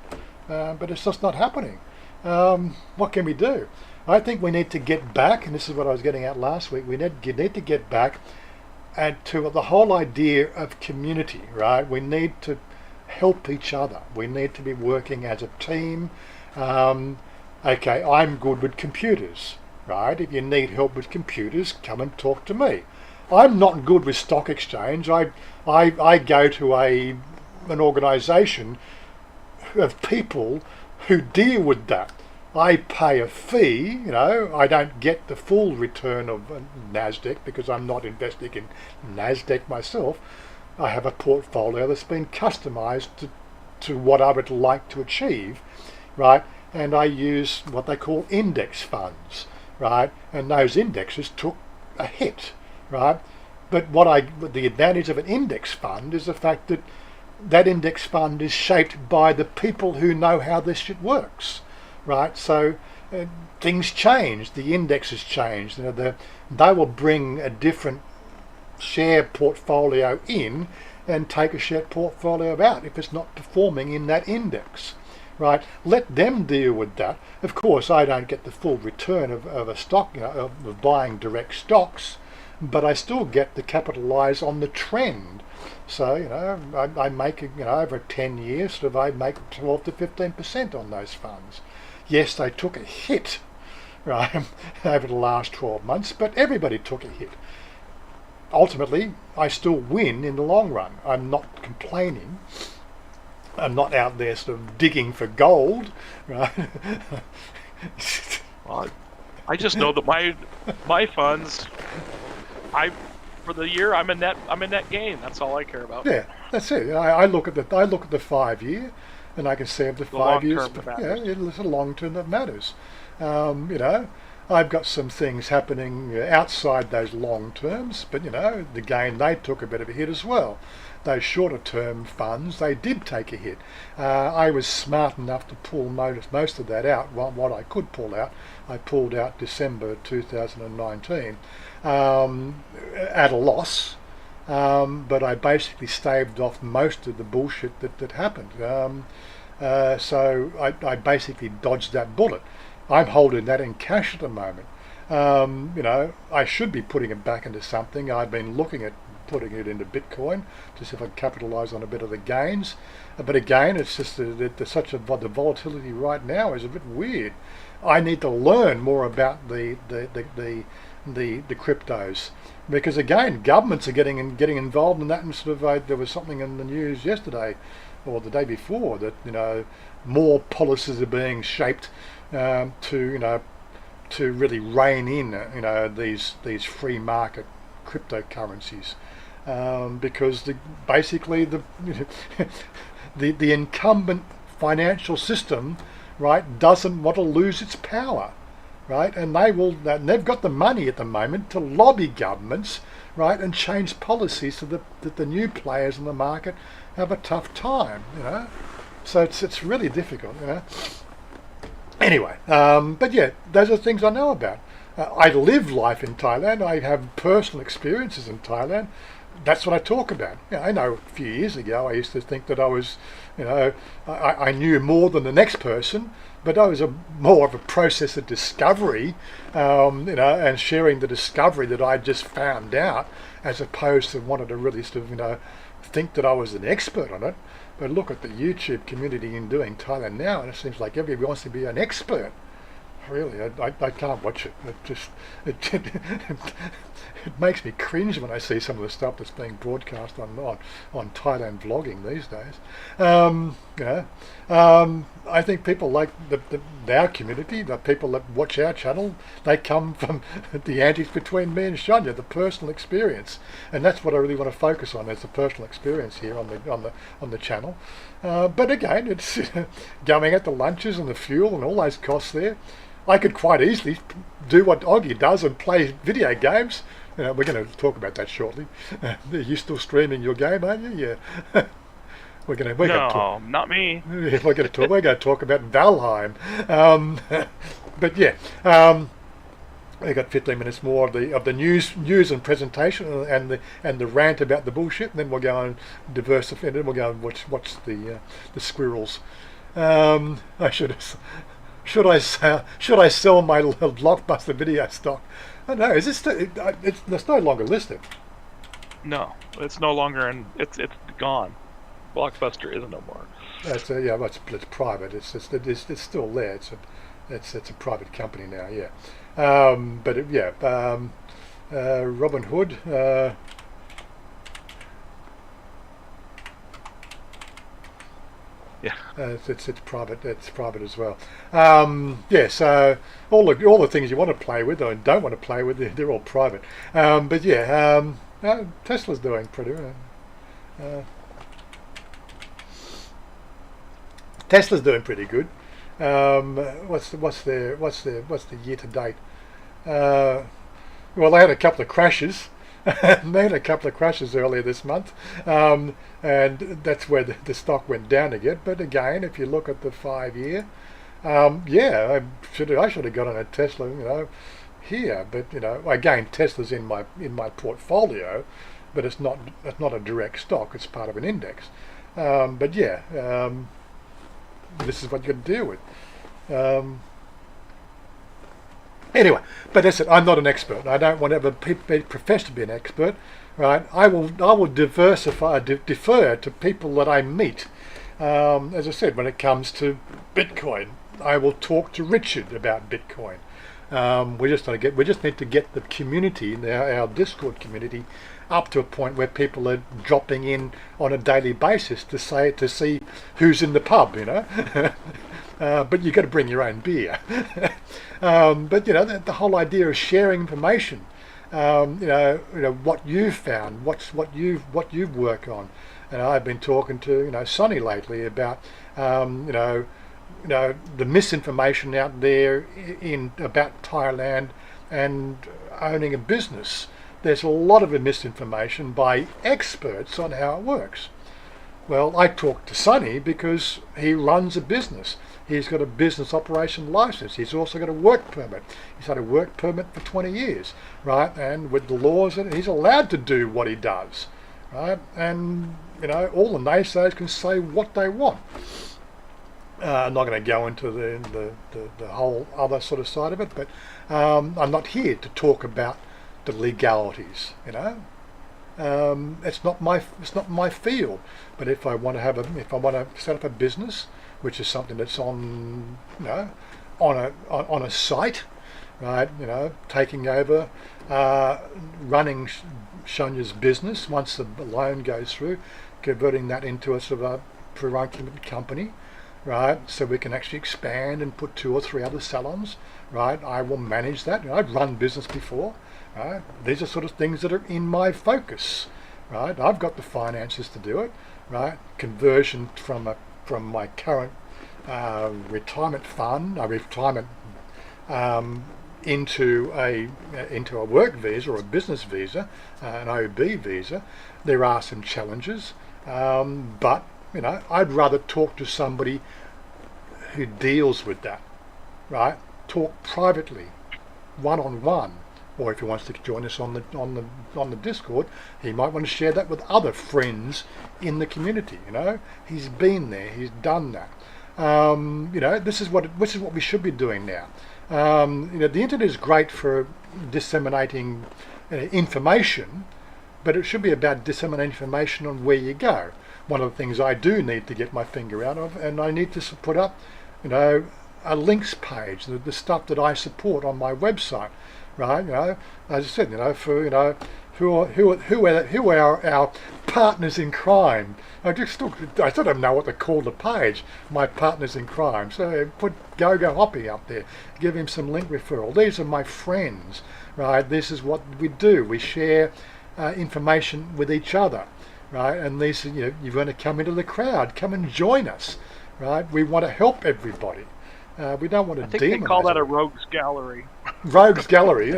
but it's just not happening. What can we do? I think we need to get back, and this is what I was getting at last week, we need to get back and to the whole idea of community, right? We need to help each other. We need to be working as a team. Okay, I'm good with computers, right? If you need help with computers, come and talk to me. I'm not good with stock exchange. I go to an organisation of people who deal with that. I pay a fee, I don't get the full return of NASDAQ because I'm not investing in NASDAQ myself. I have a portfolio that's been customised to what I would like to achieve, right? And I use what they call index funds, right? And those indexes took a hit, right? But the advantage of an index fund is the fact that that index fund is shaped by the people who know how this shit works. Right, so things change. The indexes change. They will bring a different share portfolio in and take a share portfolio out if it's not performing in that index. Right, let them deal with that. Of course, I don't get the full return of a stock, of buying direct stocks, but I still get to capitalise on the trend. So I make over 10 years, I make 12 to 15% on those funds. Yes, they took a hit, right, over the last 12 months, but everybody took a hit. Ultimately, I still win in the long run. I'm not complaining. I'm not out there sort of digging for gold, right? Well, I just know that my funds, for the year I'm in net gain. That's all I care about. Yeah, that's it. I look at the 5 year. And I can see of the 5 years, it's a long term that matters. I've got some things happening outside those long terms, but the gain, they took a bit of a hit as well. Those shorter term funds, they did take a hit. I was smart enough to pull most of that out. What I could pull out, I pulled out December 2019 at a loss. But I basically staved off most of the bullshit that happened. So I basically dodged that bullet. I'm holding that in cash at the moment. I should be putting it back into something. I've been looking at putting it into Bitcoin to see if I can capitalise on a bit of the gains. But again, it's just the volatility right now is a bit weird. I need to learn more about the cryptos. Because again, governments are getting involved in that, and there was something in the news yesterday or the day before that more policies are being shaped to really rein in these free market cryptocurrencies because basically the incumbent financial system, right, doesn't want to lose its power. Right, and they've got the money at the moment to lobby governments, right, and change policies so that the new players in the market have a tough time, So it's really difficult, Anyway, but yeah, those are things I know about. I live life in Thailand. I have personal experiences in Thailand. That's what I talk about. I know a few years ago I used to think that I was, I knew more than the next person. But that was more of a process of discovery, and sharing the discovery that I just found out, as opposed to wanting to really sort of, think that I was an expert on it. But look at the YouTube community in doing Thailand now, and it seems like everybody wants to be an expert. really, I can't watch it. It makes me cringe when I see some of the stuff that's being broadcast on Thailand vlogging these days. Yeah. I think people like our community, the people that watch our channel, they come from the antics between me and Chanya, the personal experience, and that's what I really want to focus on. Is the personal experience here on the channel. But again, it's going at the lunches and the fuel and all those costs there. I could quite easily do what Oggy does and play video games. We're going to talk about that shortly. Are you still streaming your game, aren't you? Yeah. We're going No, not me. We're going to talk about Valheim. But yeah, we got 15 minutes more of the news and presentation and the rant about the bullshit. And then we'll go and diversify. And then we'll go and watch the squirrels. Should I sell my Blockbuster video stock? I don't know. Is this it's no longer listed? No, it's no longer, and it's gone. Blockbuster isn't no more. It's private. It's still there. It's a private company now. Yeah, Robin Hood. Yeah. It's private. It's private as well. So all the things you want to play with or don't want to play with, they're all private. Tesla's doing pretty well. Tesla's doing pretty good. What's the year to date? Well, they had a couple of crashes. They had a couple of crashes earlier this month, and that's where the stock went down again. But again, if you look at the 5-year, I should have got on a Tesla, here. But again, Tesla's in my portfolio, but it's not a direct stock. It's part of an index. This is what you got to deal with. Anyway, but that's it. I'm not an expert. I don't want to ever profess to be an expert, right? I will defer to people that I meet. As I said, when it comes to Bitcoin, I will talk to Richard about Bitcoin. We just need to get the community, our Discord community, up to a point where people are dropping in on a daily basis to see who's in the pub, but you got to bring your own beer. But the whole idea of sharing information, what you've found, what you've worked on, and I've been talking to Sonny lately about the misinformation out there about Thailand and owning a business. There's a lot of misinformation by experts on how it works. Well, I talked to Sonny because he runs a business. He's got a business operation license. He's also got a work permit. He's had a work permit for 20 years, right? And with the laws, he's allowed to do what he does, right? And, all the naysayers can say what they want. I'm not going to go into the whole other sort of side of it, but I'm not here to talk about the legalities, it's not my field. But if I want to set up a business, which is something that's on a site, right? Taking over, running Chanya's business once the loan goes through, converting that into a sort of a pre-run company, right? So we can actually expand and put 2 or 3 other salons, right? I will manage that. I've run business before. Right? These are sort of things that are in my focus, right? I've got the finances to do it, right? Conversion from my current retirement fund, into a work visa or a business visa, an OB visa. There are some challenges, but I'd rather talk to somebody who deals with that, right? Talk privately, one-on-one. Or if he wants to join us on the Discord, he might want to share that with other friends in the community. He's been there, he's done that. This is what we should be doing now. The internet is great for disseminating information, but it should be about disseminating information on where you go. One of the things I do need to get my finger out of, and I need to put up, a links page, the stuff that I support on my website, right? As I said, for who are our partners in crime. I still don't know what to call the page. My partners in crime. So put Go Hoppy up there. Give him some link referral. These are my friends, right? This is what we do. We share information with each other, right? And these, you're going to come into the crowd. Come and join us, right? We want to help everybody. We don't want to demonize. I think they call that a rogues gallery. Rogues gallery.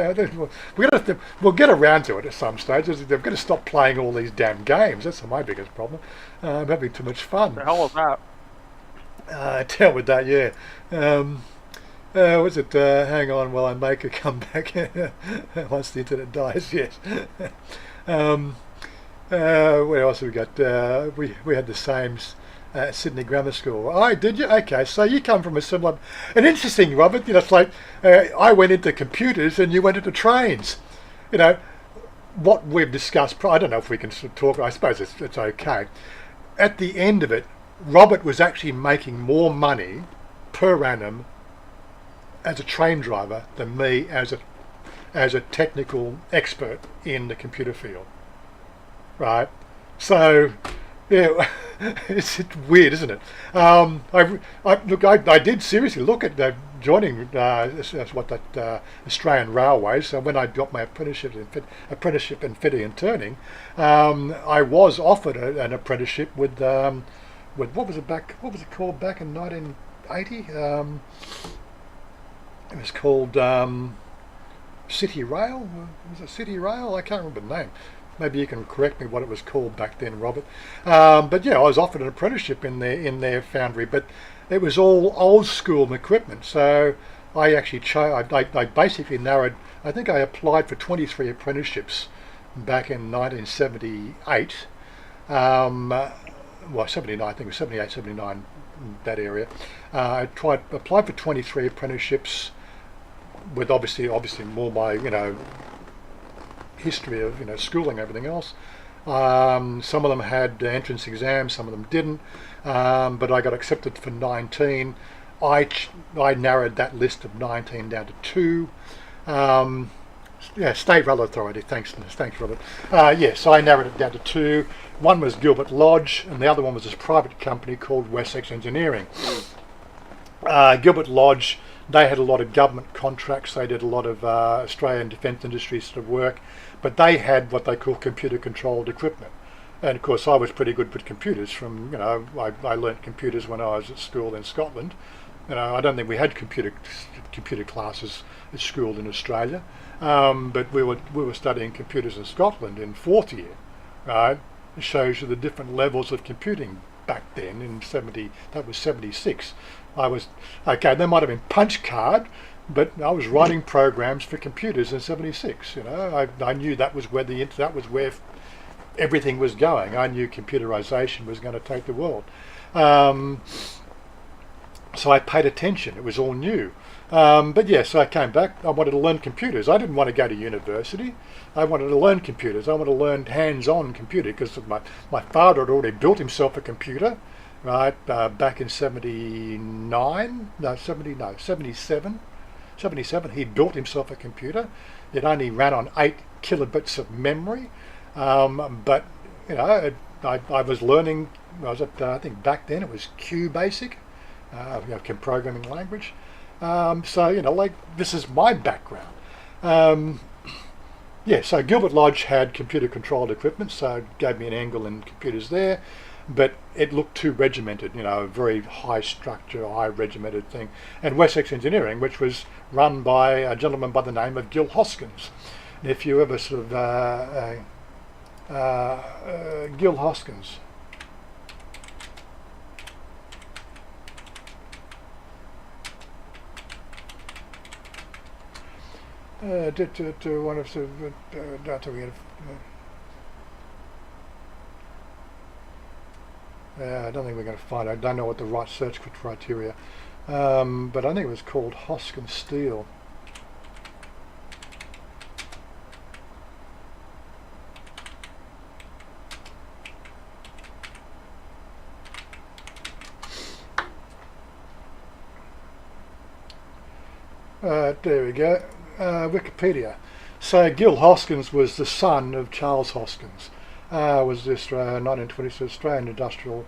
We'll get around to it at some stage. They've got to stop playing all these damn games. That's my biggest problem. I'm having too much fun. The hell is that? Deal with that, yeah. What's it? Hang on while I make a comeback. Once the internet dies, yes. What else have we got? We had the same Sydney Grammar School. Oh, did you? Okay, so you come from a similar... And interesting, Robert, it's like I went into computers and you went into trains. What we've discussed, I don't know if we can sort of talk, I suppose it's okay. At the end of it, Robert was actually making more money per annum as a train driver than me as a technical expert in the computer field, right? So, yeah, it's weird, isn't it? I did seriously look at joining Australian Railways. So when I got my apprenticeship in fitting and turning, I was offered an apprenticeship with what was it called back in 1980? It was called City Rail. Was it City Rail? I can't remember the name. Maybe you can correct me what it was called back then, Robert. But yeah, I was offered an apprenticeship in their foundry, but it was all old school equipment. So I actually I basically narrowed. I think I applied for 23 apprenticeships back in 1978. Well, 79. I think it was 78, 79, that area. I applied for 23 apprenticeships with obviously more my history of schooling and everything else. Some of them had entrance exams, some of them didn't, but I got accepted for 19. I narrowed that list of 19 down to 2. State Rail Authority, thanks Robert. So I narrowed it down to 2. One was Gilbert Lodge and the other one was this private company called Wessex Engineering. Gilbert Lodge, they had a lot of government contracts. They did a lot of Australian defence industry sort of work, but they had what they call computer controlled equipment. And of course I was pretty good with computers from, I learnt computers when I was at school in Scotland. I don't think we had computer classes at school in Australia, but we were studying computers in Scotland in 4th year, right? It shows you the different levels of computing back then in 70, that was 76. There might have been punch card, but I was writing programs for computers in 76. I knew that was where everything was going. I knew computerization was going to take the world. So I paid attention. It was all new. But yes, I came back. I wanted to learn computers. I didn't want to go to university. I wanted to learn computers. I wanted to learn hands-on computer because my father had already built himself a computer, right, back in 77. 77, he built himself a computer. It only ran on 8 kilobits of memory. But, I was learning, I think back then it was Q Basic, programming language. So, this is my background. So Gilbert Lodge had computer controlled equipment, so it gave me an angle in computers there, but it looked too regimented, a very high structure, high regimented thing. And Wessex Engineering, which was run by a gentleman by the name of Gil Hoskins. And if you ever sort of, Gil Hoskins. To one of the I don't think we're going to find it. I don't know what the right search criteria, but I think it was called Hoskins Steel. There we go. Wikipedia. So Gil Hoskins was the son of Charles Hoskins. Was this 1920s Australian industrialist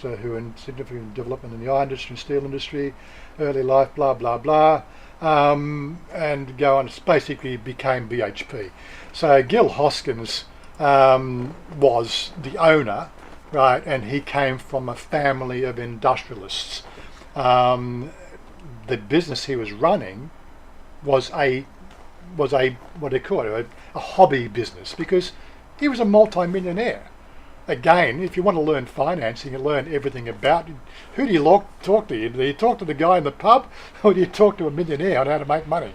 who in significant development in the iron industry and steel industry, early life, blah blah blah, and go on. Basically became BHP. So Gil Hoskins was the owner, right, and he came from a family of industrialists. The business he was running was a what do you call it, a hobby business, because he was a multi-millionaire. Again, if you want to learn financing and learn everything about it, who do you talk to? Do you talk to the guy in the pub, or do you talk to a millionaire on how to make money?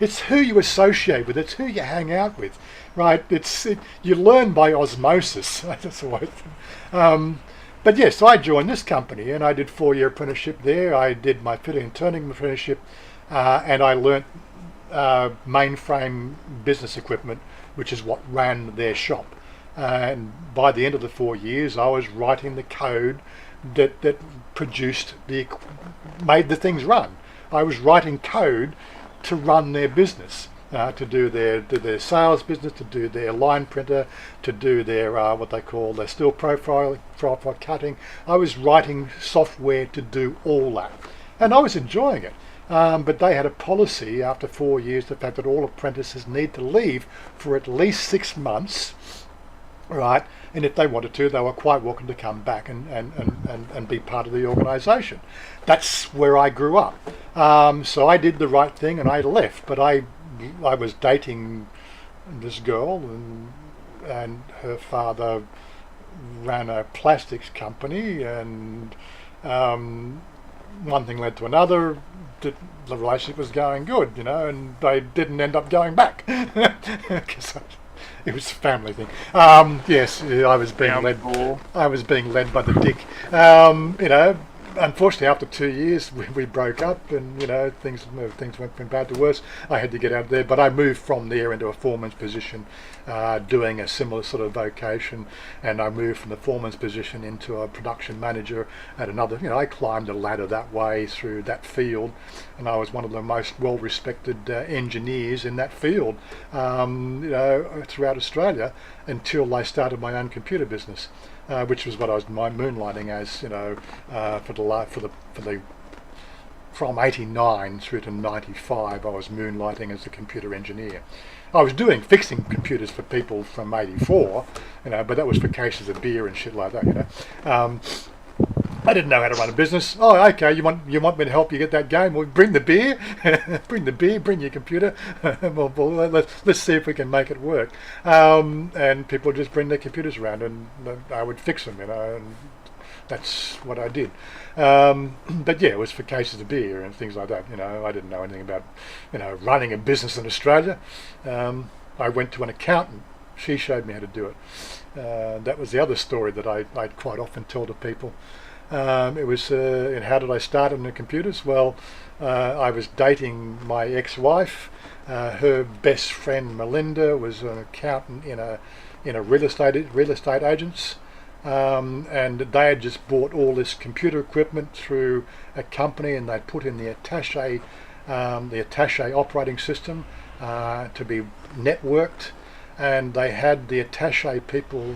It's who you associate with. It's who you hang out with, right? You learn by osmosis. That's the way. But yes, I joined this company and I did 4-year apprenticeship there. I did my fitting and turning apprenticeship, and I learnt mainframe business equipment, which is what ran their shop. And by the end of the 4 years, I was writing the code that made the things run. I was writing code to run their business, to do their sales business, to do their line printer, to do their what they call their steel profile cutting. I was writing software to do all that, and I was enjoying it. But they had a policy after 4 years, the fact that all apprentices need to leave for at least 6 months, right? And if they wanted to, they were quite welcome to come back and be part of the organisation. That's where I grew up. So I did the right thing and I left. But I was dating this girl, and her father ran a plastics company, and one thing led to another. The relationship was going good, and they didn't end up going back because it was a family thing. Yes, I was being led. I was being led by the dick. Unfortunately, after 2 years, we broke up, and things went from bad to worse. I had to get out of there, but I moved from there into a foreman's position, doing a similar sort of vocation, and I moved from the foreman's position into a production manager at another. I climbed a ladder that way through that field, and I was one of the most well-respected engineers in that field, throughout Australia, until I started my own computer business. Which was what I was moonlighting as, from 89 through to 95, I was moonlighting as a computer engineer. I was fixing computers for people from 84, but that was for cases of beer and shit like that, I didn't know how to run a business. Oh, okay, you want me to help you get that game? Well, bring the beer, bring your computer. well, let's see if we can make it work. And people just bring their computers around, and I would fix them, and that's what I did. But yeah, it was for cases of beer and things like that. I didn't know anything about, running a business in Australia. I went to an accountant. She showed me how to do it. That was the other story that I'd quite often tell to people. It was, and how did I start in the computers? Well, I was dating my ex-wife. Her best friend Melinda was an accountant in a real estate agents, and they had just bought all this computer equipment through a company, and they'd put in the attaché operating system to be networked, and they had the attaché people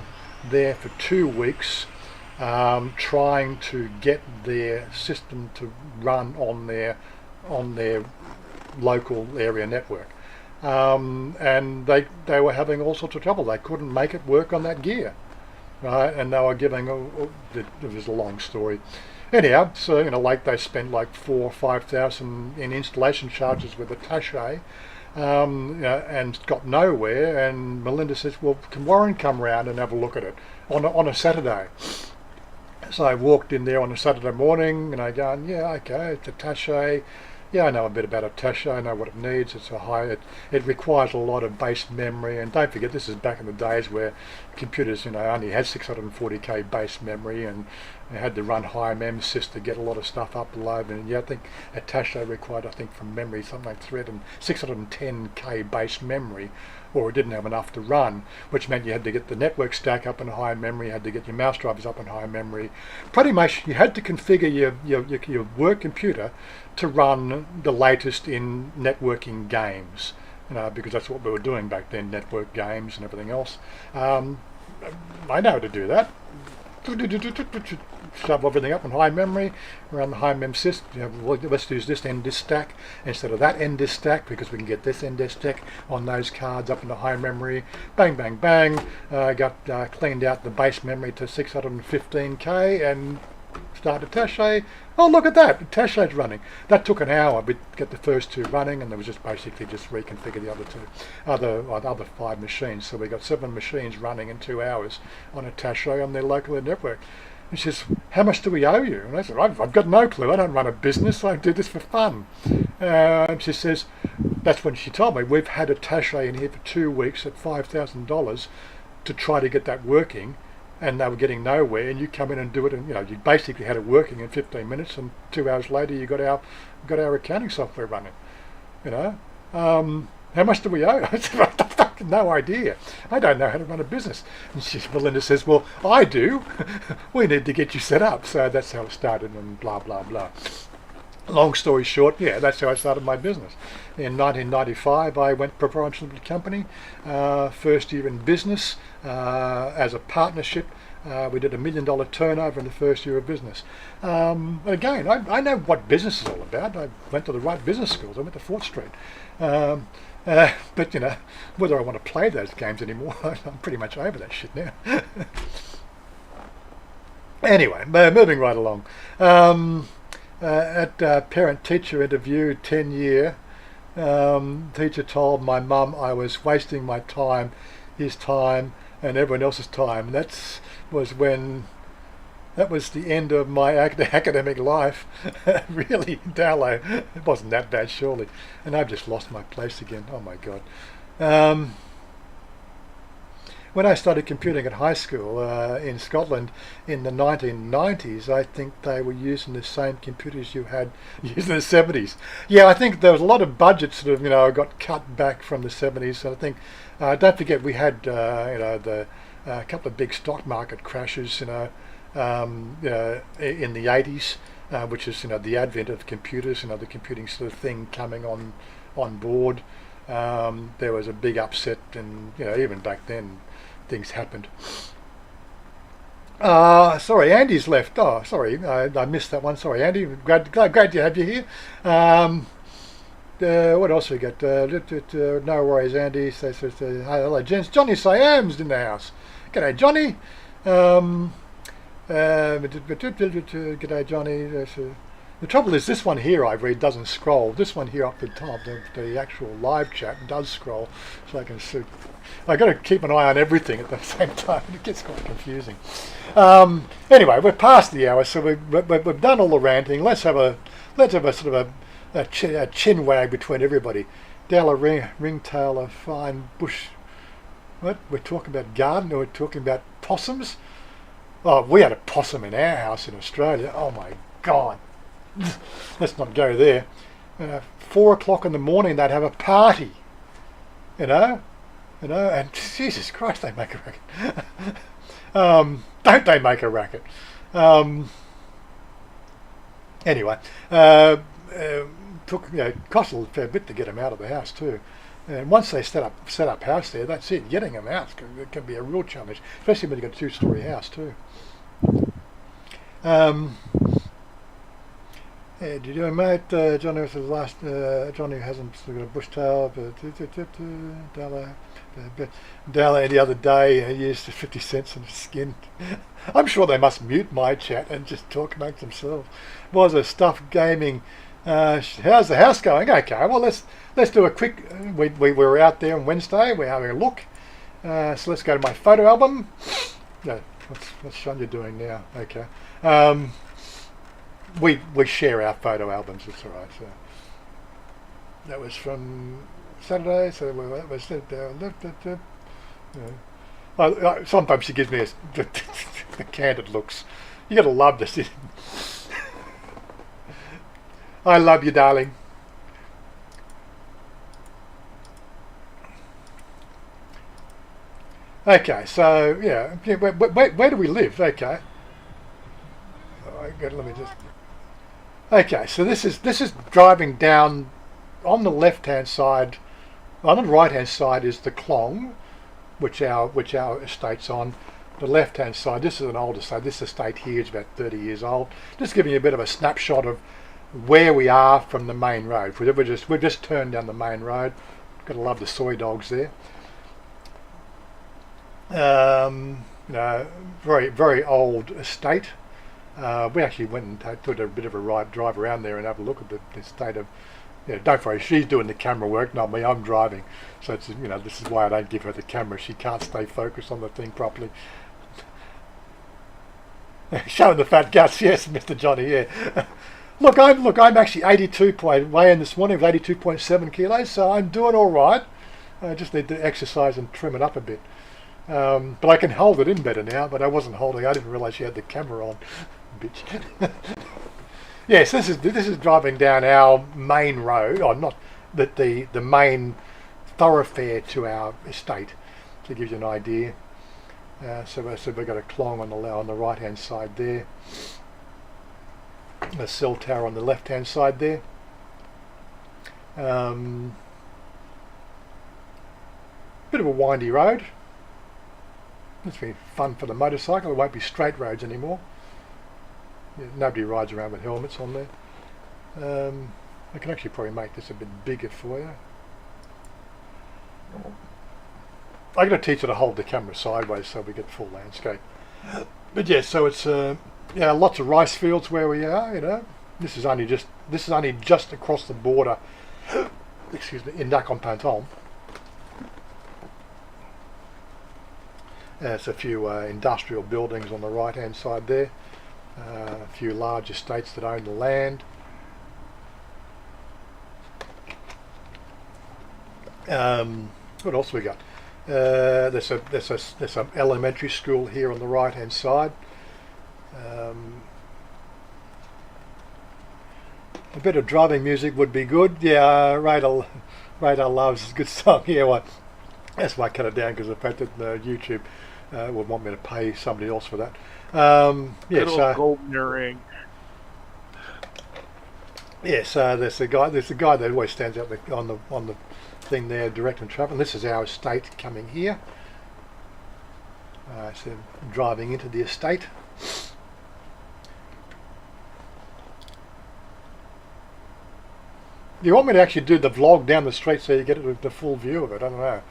there for 2 weeks. Trying to get their system to run on their local area network, and they were having all sorts of trouble. They couldn't make it work on that gear, right? And they were giving. It was a long story. Anyhow, so they spent like 4,000 or 5,000 in installation charges with attaché. And got nowhere. And Melinda says, "Well, can Warren come round and have a look at it on a Saturday?" So I walked in there on a Saturday morning, and I go, "Yeah, okay, it's attaché. Yeah, I know a bit about attaché. I know what it needs. It's it requires a lot of base memory, and don't forget, this is back in the days where computers, only had 640k base memory, and I had to run high memsys to get a lot of stuff uploaded, and I think attache required, I think from memory, something like 610k base memory, or it didn't have enough to run, which meant you had to get the network stack up in high memory, you had to get your mouse drivers up in high memory. Pretty much you had to configure your work computer to run the latest in networking games, because that's what we were doing back then, network games and everything else. I know how to do that. Shove everything up in high memory, around the high mem system. Well, let's use this NDIS stack instead of that NDIS stack, because we can get this NDIS stack on those cards up into high memory. Bang, bang, bang. Got cleaned out the base memory to 615k and start attache. Oh, look at that, attache's running. That took an hour. We'd get the first two running, and there was just basically just reconfigure the other 5 machines. So we got 7 machines running in 2 hours on attache on their local network. And she says, how much do we owe you? And I said, I've got no clue. I don't run a business. I do this for fun. And she says, that's when she told me, we've had attache in here for 2 weeks at $5,000 to try to get that working, and they were getting nowhere, and you come in and do it, and you basically had it working in 15 minutes, and 2 hours later you got our accounting software running. How much do we owe? I said, I've no idea. I don't know how to run a business. And Belinda says, well, I do. We need to get you set up. So that's how it started, and blah, blah, blah. Long story short, yeah, that's how I started my business. In 1995, I went proprietary limited company, first year in business as a partnership. We did $1 million turnover in the first year of business. Again, I know what business is all about. I went to the right business schools. I went to Fort Street. But whether I want to play those games anymore, I'm pretty much over that shit now. Anyway, moving right along. At parent-teacher interview 10 year, teacher told my mum I was wasting my time, his time, and everyone else's time. That was the end of my academic life. Really, Dallo. It wasn't that bad, surely. And I've just lost my place again. Oh my God. When I started computing at high school in Scotland in the 1990s, I think they were using the same computers you had used in the 70s. Yeah, I think there was a lot of budgets that got cut back from the 70s. So I think, don't forget, we had the couple of big stock market crashes, in the 80s, which is the advent of computers, the computing sort of thing coming on board. There was a big upset, and even back then things happened. Sorry, Andy's left. Oh, sorry, I missed that one. Sorry, Andy. Glad to have you here. What else we got? No worries, Andy. Hello, gents. Johnny Siam's in the house. G'day, Johnny. G'day, Johnny. The trouble is, this one here I read doesn't scroll. This one here up the top, the actual live chat, does scroll, so I can see. I got to keep an eye on everything at the same time. It gets quite confusing. Anyway, we're past the hour, so we've done all the ranting. Let's have a sort of a chin wag between everybody. Down a ringtail, a fine bush. What? We're talking about garden, or we're talking about possums? Oh, we had a possum in our house in Australia. Oh my God. Let's not go there. 4 o'clock in the morning, they'd have a party. And Jesus Christ, they make a racket. Don't they make a racket? Anyway, cost a fair bit to get them out of the house too. And once they set up house there, that's it. Getting them out can be a real challenge, especially when you've got a 2-story house too. Did you do, mate? Johnny was the last. Johnny hasn't got a bush tail. Dalla the other day he used 50 cents on his skin. I'm sure they must mute my chat and just talk amongst themselves. Wazza Stuff Gaming. How's the house going? Okay, well let's do a quick. We were out there on Wednesday. We're having a look. So let's go to my photo album. No, what's Chanya doing now? Okay. We share our photo albums. It's all right. So that was from Saturday. So that was sometimes she gives me the candid looks. You gotta love this. I love you, darling. Okay, so yeah, where do we live? Okay. Let me just. Okay, so this is driving down on the left-hand side. On the right-hand side is the Klong, which our estate's on. The left-hand side, this is an old estate. This estate here is about 30 years old. Just giving you a bit of a snapshot of where we are from the main road. We've just turned down the main road. Gotta love the soy dogs there. Very, very old estate. We actually went and took a bit of a drive around there and have a look at the state of. Don't worry, she's doing the camera work, not me. I'm driving, so it's this is why I don't give her the camera. She can't stay focused on the thing properly. Showing the fat guts, yes, Mr. Johnny. Yeah. I'm actually 82 weighing this morning was 82.7 kilos, so I'm doing all right. I just need to exercise and trim it up a bit. But I can hold it in better now. But I wasn't holding. I didn't realise you had the camera on, bitch. Yes, this is driving down our main road, or not the main thoroughfare to our estate, to give you an idea. So we've got a Klong on the right hand side there, a cell tower on the left hand side there. Bit of a windy road. It's been fun for the motorcycle. It won't be straight roads anymore. Nobody rides around with helmets on there. I can actually probably make this a bit bigger for you. I'm going to teach her to hold the camera sideways so we get full landscape. But yeah, so it's lots of rice fields where we are. This is only just across the border. Excuse me, in Nakhon Pathom. There's a few industrial buildings on the right hand side there. A few large estates that own the land. What else we got? There's an elementary school here on the right hand side. A bit of driving music would be good. Yeah, Radar Loves is a good song. Yeah, well, that's why I cut it down, because the fact that YouTube would want me to pay somebody else for that. Good old golden ring. Yes, there's a guy that always stands out on the thing there, directing traffic. And this is our estate coming here. So driving into the estate. You want me to actually do the vlog down the street so you get the full view of it? I don't know.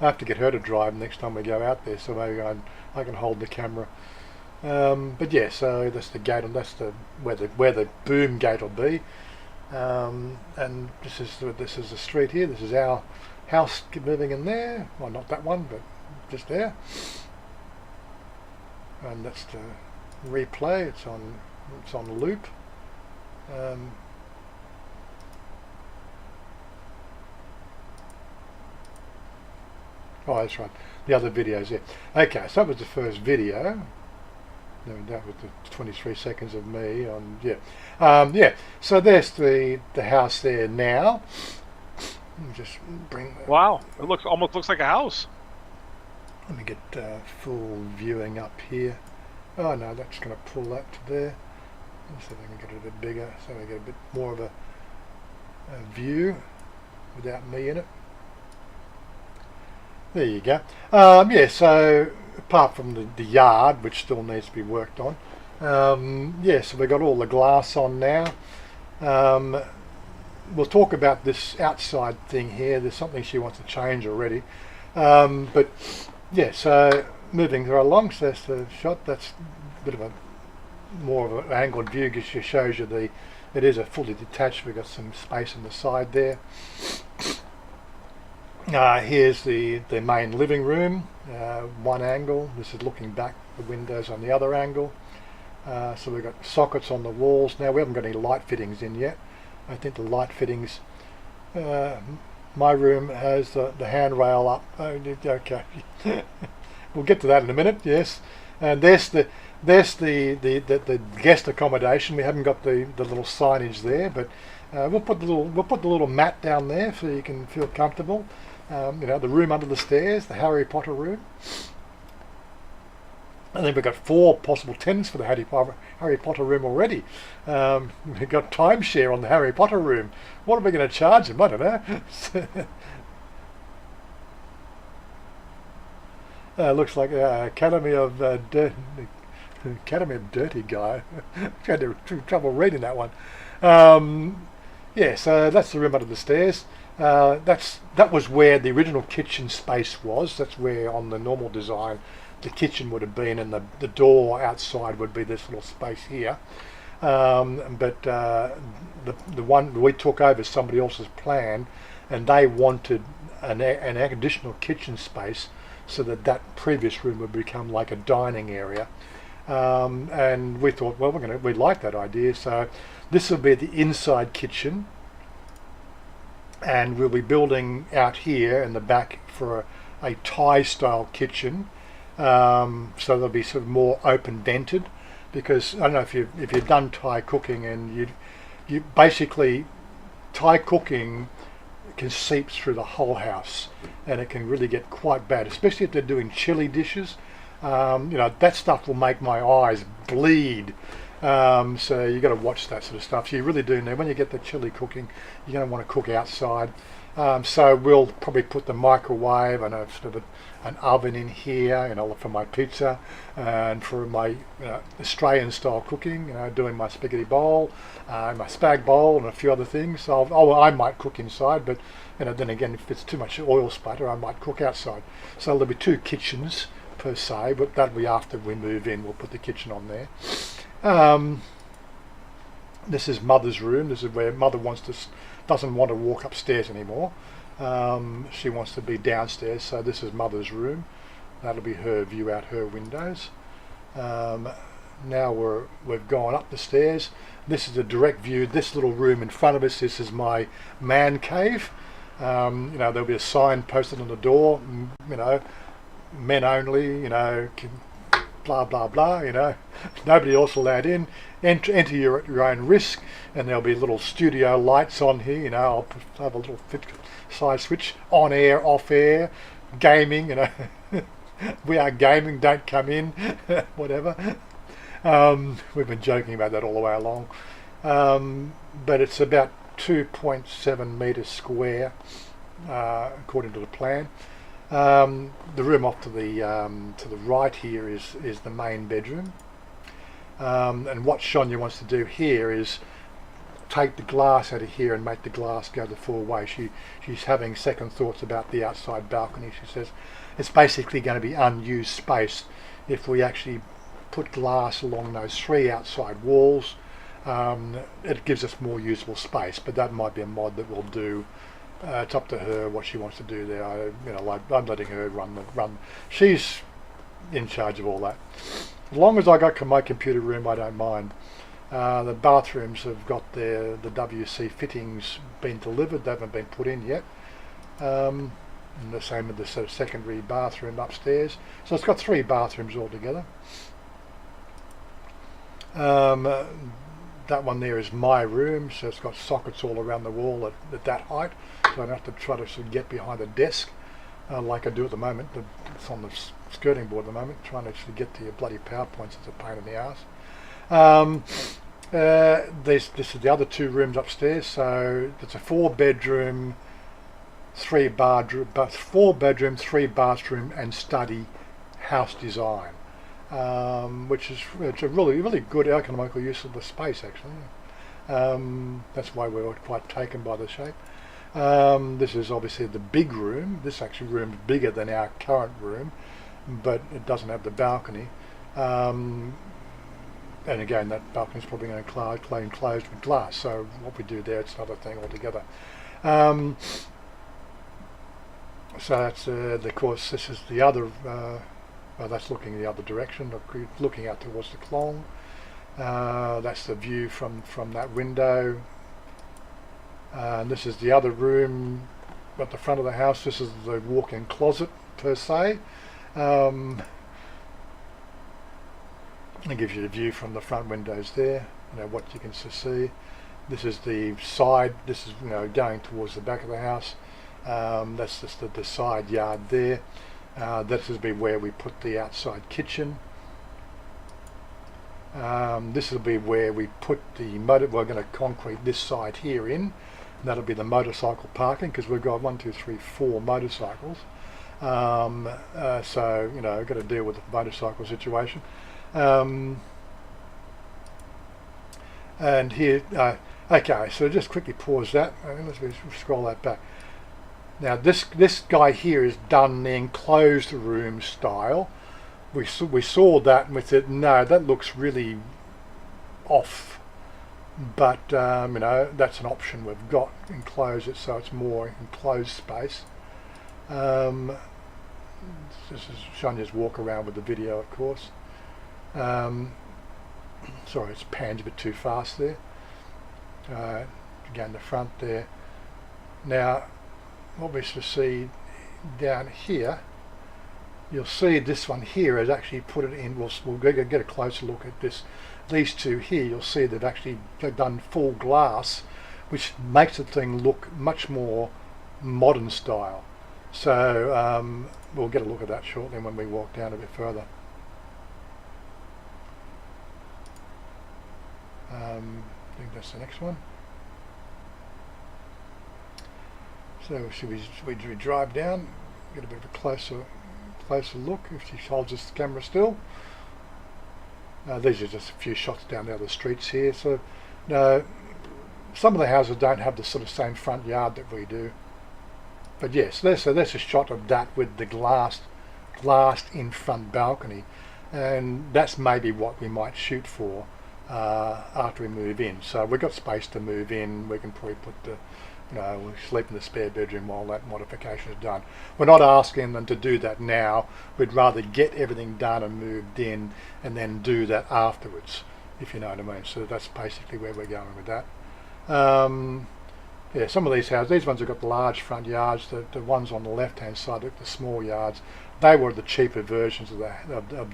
I have to get her to drive next time we go out there, so maybe I can hold the camera. But yeah, so that's the gate, and that's where the boom gate will be. And this is the street here. This is our house moving in there. Well, not that one, but just there. And that's the replay. It's on loop. Oh, that's right. The other videos there. Okay, so that was the first video. That was the 23 seconds of me on, yeah. So there's the house there now. Let me just bring that. Wow, it almost looks like a house. Let me get full viewing up here. Oh no, that's going to pull that to there. Let's see if I can get it a bit bigger, so we get a bit more of a view without me in it. There you go. Yeah, so apart from the yard, which still needs to be worked on, yeah, so we've got all the glass on now. We'll talk about this outside thing here. There's something she wants to change already. But yeah, so moving her along, so that's the shot. That's a bit of more of an angled view, because she shows you it is a fully detached. We've got some space on the side there. Here's the main living room, one angle. This is looking back, the windows on the other angle. So we've got sockets on the walls. Now we haven't got any light fittings in yet. I think the light fittings, my room has the handrail up. Okay. we'll get to that in a minute. Yes, and there's the guest accommodation. We haven't got the little signage there, but we'll put the little mat down there so you can feel comfortable. The room under the stairs, the Harry Potter room. And then we've got 4 possible tenants for the Harry Potter room already. We've got timeshare on the Harry Potter room. What are we going to charge them? I don't know. Looks like Academy of Dirty Guy. I had trouble reading that one. So that's the room under the stairs. That was where the original kitchen space was. That's where on the normal design the kitchen would have been, and the door outside would be this little space here. But the one we took over somebody else's plan, and they wanted an additional kitchen space so that previous room would become like a dining area. And we thought, well, we like that idea, so this will be the inside kitchen, and we'll be building out here in the back for a Thai style kitchen. So they'll be sort of more open vented, because I don't know if you've done Thai cooking, and you basically Thai cooking can seep through the whole house, and it can really get quite bad, especially if they're doing chili dishes. That stuff will make my eyes bleed. So you got to watch that sort of stuff. So you really do know when you get the chili cooking, you're going to want to cook outside. So we'll probably put the microwave and sort of an oven in here, for my pizza, and for my Australian style cooking, doing my spaghetti bowl, my spag bowl, and a few other things. So I might cook inside, but then again, if it's too much oil splatter, I might cook outside. So there'll be 2 kitchens per se, but that'll be after we move in. We'll put the kitchen on there. This is Mother's room. This is where Mother doesn't want to walk upstairs anymore. She wants to be downstairs, so this is Mother's room. That'll be her view out her windows. Now we've gone up the stairs. This is a direct view. This little room in front of us, this is my man cave. There'll be a sign posted on the door, men only, blah blah blah, nobody else allowed in. Enter your own risk, and there'll be little studio lights on here. I'll have a little side switch, on air, off air, gaming. We are gaming. Don't come in, whatever. We've been joking about that all the way along, but it's about 2.7 meters square, according to the plan. The room off to the right here is the main bedroom. And what Chanya wants to do here is take the glass out of here and make the glass go the full way. She's having second thoughts about the outside balcony. She says it's basically going to be unused space if we actually put glass along those 3 outside walls. It gives us more usable space, but that might be a mod that we'll do. It's up to her what she wants to do there. I'm letting her run. She's in charge of all that. As long as I got my computer room, I don't mind. The bathrooms have got the WC fittings been delivered. They haven't been put in yet. And the same with the sort of secondary bathroom upstairs. So it's got 3 bathrooms altogether. That one there is my room, so it's got sockets all around the wall at that height, so I don't have to try to sort of get behind a desk like I do at the moment. It's on the skirting board at the moment, trying to actually get to your bloody PowerPoints. It's a pain in the arse. This is the other 2 rooms upstairs, so it's a 4-bedroom, 4-bedroom, 3-bathroom and study house design. Which is it's a really good economical use of the space, actually. That's why we were quite taken by the shape. This is obviously the big room. This actually room is bigger than our current room, but it doesn't have the balcony. And again, that balcony is probably going to be closed with glass. So what we do there, it's another thing altogether. So that's of course this is the other. That's looking the other direction, looking out towards the Klong. That's the view from that window. And this is the other room at the front of the house. This is the walk-in closet per se. It gives you the view from the front windows there, what you can see. This is the side, this is going towards the back of the house. That's just the side yard there. This will be where we put the outside kitchen. This will be where we put the motor. We're going to concrete this side here in. That'll be the motorcycle parking, because we've got 1, 2, 3, 4 motorcycles. So got to deal with the motorcycle situation. And here, okay, so just quickly pause that. Let's scroll that back. Now this guy here is done the enclosed room style. We saw that and we said, no, that looks really off. But that's an option we've got. Enclose it so it's more enclosed space. This is Chanya's walk around with the video, of course. Sorry, it's panned a bit too fast there. Again, the front there. Now, what we should see down here, you'll see this one here has actually put it in. We'll get a closer look at this. These two here, you'll see they've actually done full glass, which makes the thing look much more modern style. So we'll get a look at that shortly when we walk down a bit further. I think that's the next one. So should we drive down, get a bit of a closer look if she holds this camera still. These are just a few shots down the other streets here. So some of the houses don't have the sort of same front yard that we do. But yes, there's a shot of that with the glassed in front balcony, and that's maybe what we might shoot for after we move in. So we've got space to move in. We can probably put we'll sleep in the spare bedroom while that modification is done. We're not asking them to do that now. We'd rather get everything done and moved in and then do that afterwards, if you know what I mean. So that's basically where we're going with that. Yeah, some of these houses, these ones have got the large front yards. The ones on the left hand side, the small yards, they were the cheaper versions of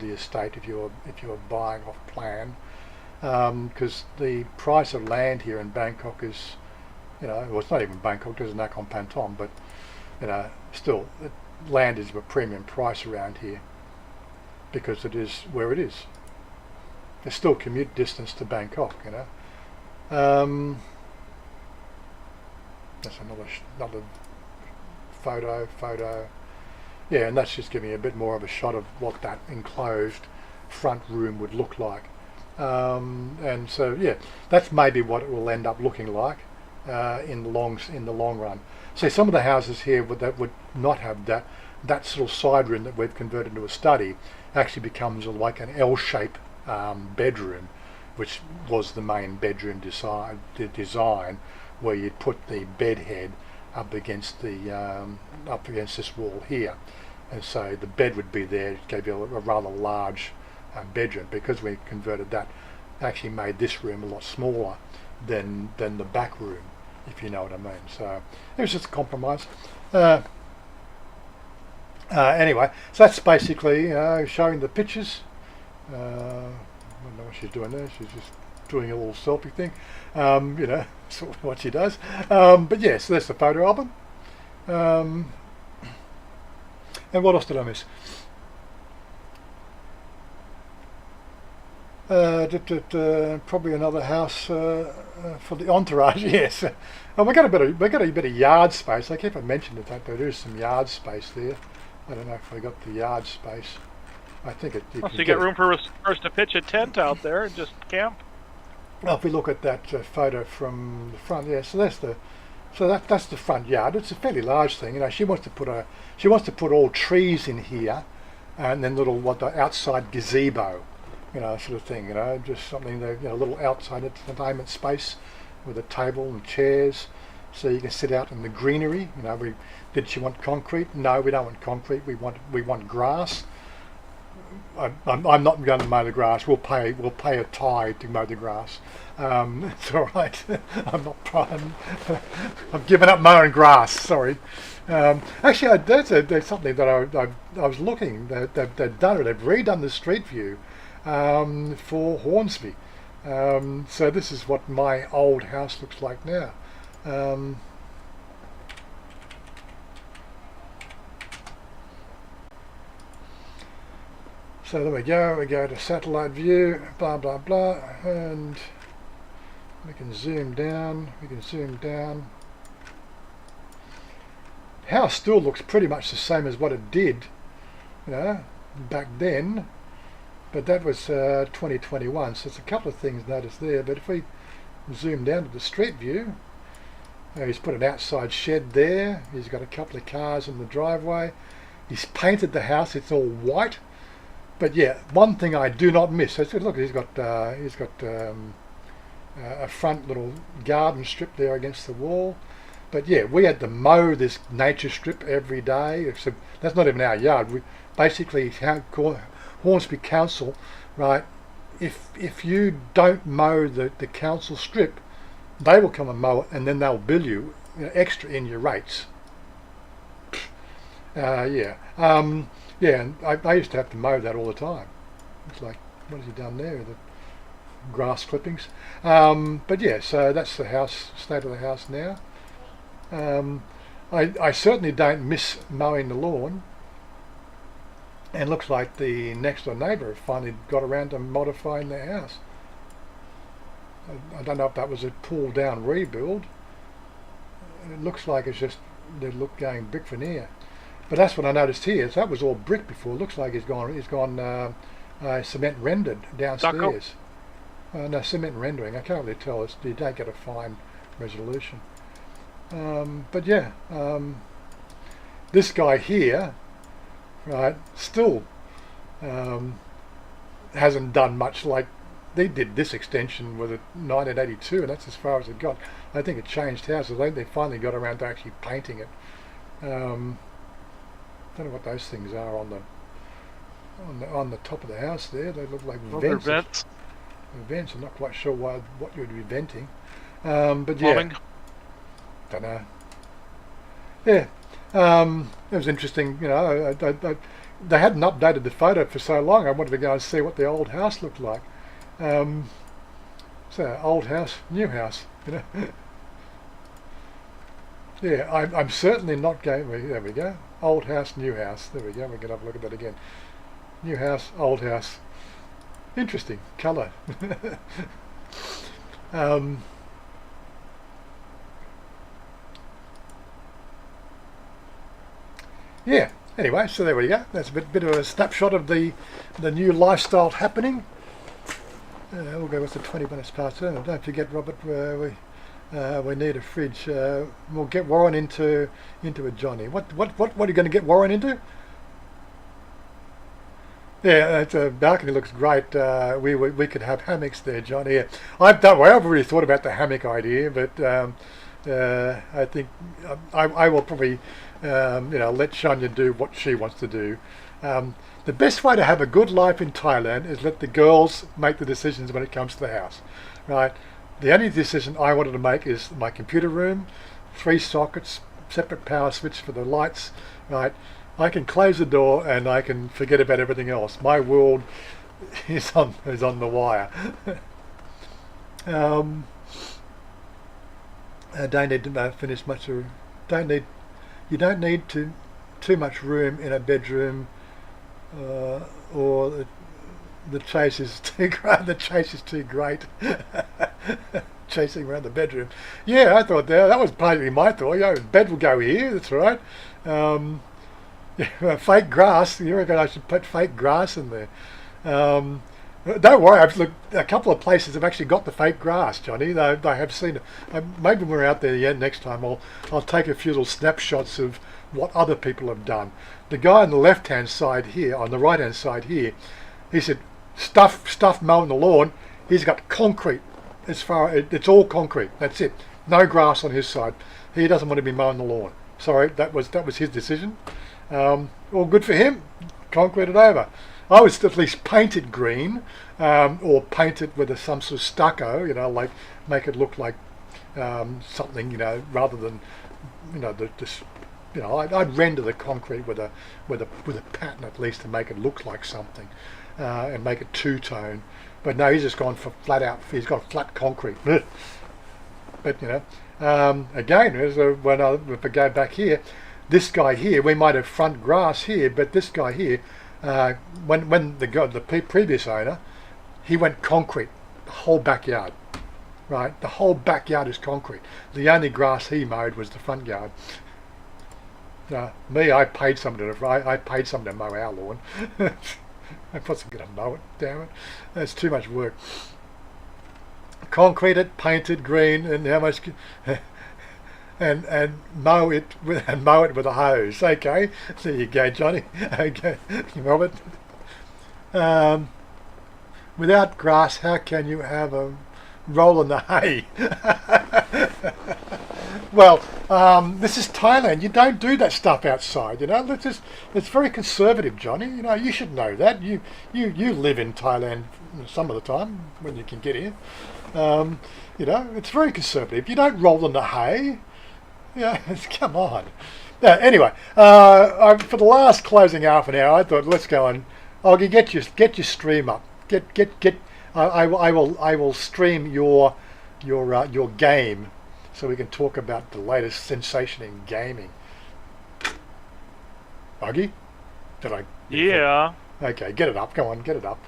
the estate if you were buying off plan. Because the price of land here in Bangkok is, well, it's not even Bangkok, there's Nakhon Pathom, but still, land is a premium price around here because it is where it is. There's still commute distance to Bangkok, That's another photo. Yeah, and that's just giving you a bit more of a shot of what that enclosed front room would look like. And so yeah, that's maybe what it will end up looking like in the long run. So some of the houses here that would not have that sort of side room that we've converted into a study actually becomes like an L-shaped bedroom, which was the main bedroom design, where you'd put the bed head up against this wall here, and so the bed would be there. It gave you a rather large bedroom. Because we converted that, actually made this room a lot smaller than the back room, if you know what I mean. So it was just a compromise. Anyway, so that's basically showing the pictures. I don't know what she's doing there. She's just doing a little selfie thing, sort of what she does. But yes, that's the photo album. And what else did I miss? Probably another house for the entourage. Yes, we got a bit of yard space. I keep on mentioning that there is some yard space there. I don't know if we got the yard space. I think it. So you get room for us to pitch a tent out there and just camp. Well, if we look at that photo from the front, yeah. So that's the front yard. It's a fairly large thing. She wants to put all trees in here, and then the outside gazebo. Sort of thing, just something that, a little outside entertainment space with a table and chairs, so you can sit out in the greenery. Did she want concrete? No, we don't want concrete. We want grass. I'm not going to mow the grass. We'll pay a Thai to mow the grass. It's all right. I've given up mowing grass. Sorry. Actually, there's something that I was looking. They've done it. They've redone the street view for Hornsby. So this is what my old house looks like now. So there we go to satellite view, blah blah blah, and we can zoom down, House still looks pretty much the same as what it did, back then, but that was 2021, so it's a couple of things noticed there. But if we zoom down to the street view, he's put an outside shed there, he's got a couple of cars in the driveway, he's painted the house, it's all white. But yeah, one thing I do not miss. So look, he's got a front little garden strip there against the wall. But yeah, we had to mow this nature strip every day. So that's not even our yard. We basically Hornsby Council, right? If you don't mow the council strip, they will come and mow it, and then they'll bill you, extra in your rates. Yeah, and I used to have to mow that all the time. It's like, what has he done there? The grass clippings. But yeah, so that's the house, state of the house now. I certainly don't miss mowing the lawn. And looks like the next door neighbour finally got around to modifying their house. I don't know if that was a pull down rebuild. It looks like it's just they're going brick veneer. But that's what I noticed here. So that was all brick before. Looks like it's gone cement rendered downstairs. No, cement rendering. I can't really tell. You don't get a fine resolution. But yeah, this guy here, right, still hasn't done much. Like they did this extension with it 1982, and that's as far as it got. I think it changed houses. I think they finally got around to actually painting it. I don't know what those things are on the top of the house there. They look like vents. Vents. Vents. I'm not quite sure what you would be venting. But yeah, Plumbing. Don't know. Yeah, it was interesting. They hadn't updated the photo for so long. I wanted to go and see what the old house looked like. So old house, new house. Yeah, I'm certainly not going. There we go. Old house, new house. There we go. We can have a look at that again. New house, old house. Interesting colour. Yeah. Anyway, so there we go. That's a bit of a snapshot of the new lifestyle happening. We'll go with the 20 minutes past. Don't forget, Robert. We need a fridge. We'll get Warren into a Johnny. What are you going to get Warren into? Yeah, the balcony looks great. We could have hammocks there, Johnny. Yeah. I've already thought about the hammock idea, but I think I will probably let Chanya do what she wants to do. The best way to have a good life in Thailand is let the girls make the decisions when it comes to the house, right? The only decision I wanted to make is my computer room, 3 sockets, separate power switch for the lights, right? I can close the door and I can forget about everything else. My world is on the wire. I don't need to finish much. You don't need too much room in a bedroom, or the chase is too great. The chase is too great. Chasing around the bedroom. Yeah, I thought that was partly my thought. Bed will go here. That's right. Fake grass. You reckon I should put fake grass in there? Don't worry. I've looked. A couple of places have actually got the fake grass, Johnny. They have seen it. Maybe when we're out there next time, I'll take a few little snapshots of what other people have done. The guy on the left-hand side here, on the right-hand side here, he said, stuff mowing the lawn. He's got concrete. It's all concrete. That's it. No grass on his side. He doesn't want to be mowing the lawn. Sorry, that was his decision. All good for him. Concrete it over. I was at least paint it green, or paint it with some sort of stucco, like make it look like something, rather than, I'd render the concrete with a pattern at least to make it look like something, and make it two-tone. But no, he's just gone for flat out. He's got flat concrete. But again, if I go back here, this guy here, we might have front grass here, but this guy here, when the previous owner, he went concrete, the whole backyard, right? The whole backyard is concrete. The only grass he mowed was the front yard. Me, I paid someone to mow our lawn. I wasn't going to mow it, damn it. That's too much work. Concrete it, paint it green, and how much? and mow it with a hose. Okay, there you go, Johnny. Okay, Robert. Without grass, how can you have a roll in the hay? Well, this is Thailand. You don't do that stuff outside. It's very conservative, Johnny. You should know that. You live in Thailand some of the time when you can get here. It's very conservative. You don't roll in the hay. Come on. Anyway, for the last closing half an hour, I thought let's go on. Augie, get your stream up. I will stream your game, so we can talk about the latest sensation in gaming. Augie, did I? Yeah. Okay, get it up. Go on, get it up.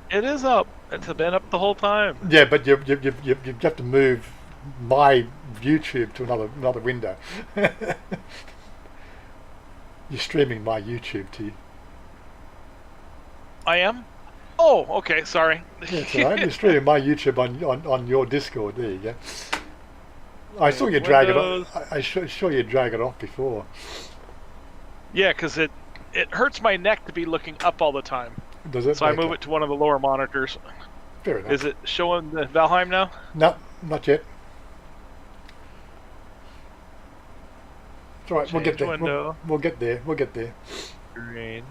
It is up. It's been up the whole time. Yeah, but you have to move my YouTube to another window. You're streaming my YouTube to you. I am? Oh, okay, sorry. That's all right. You're streaming my YouTube on your Discord. There you go. I saw you drag it off. I saw you drag it off before. Yeah, because it hurts my neck to be looking up all the time. Does it? So I move it to one of the lower monitors. Fair enough. Is it showing the Valheim now? No, not yet. It's all right. We'll get there. We'll get there. We'll get there. Green.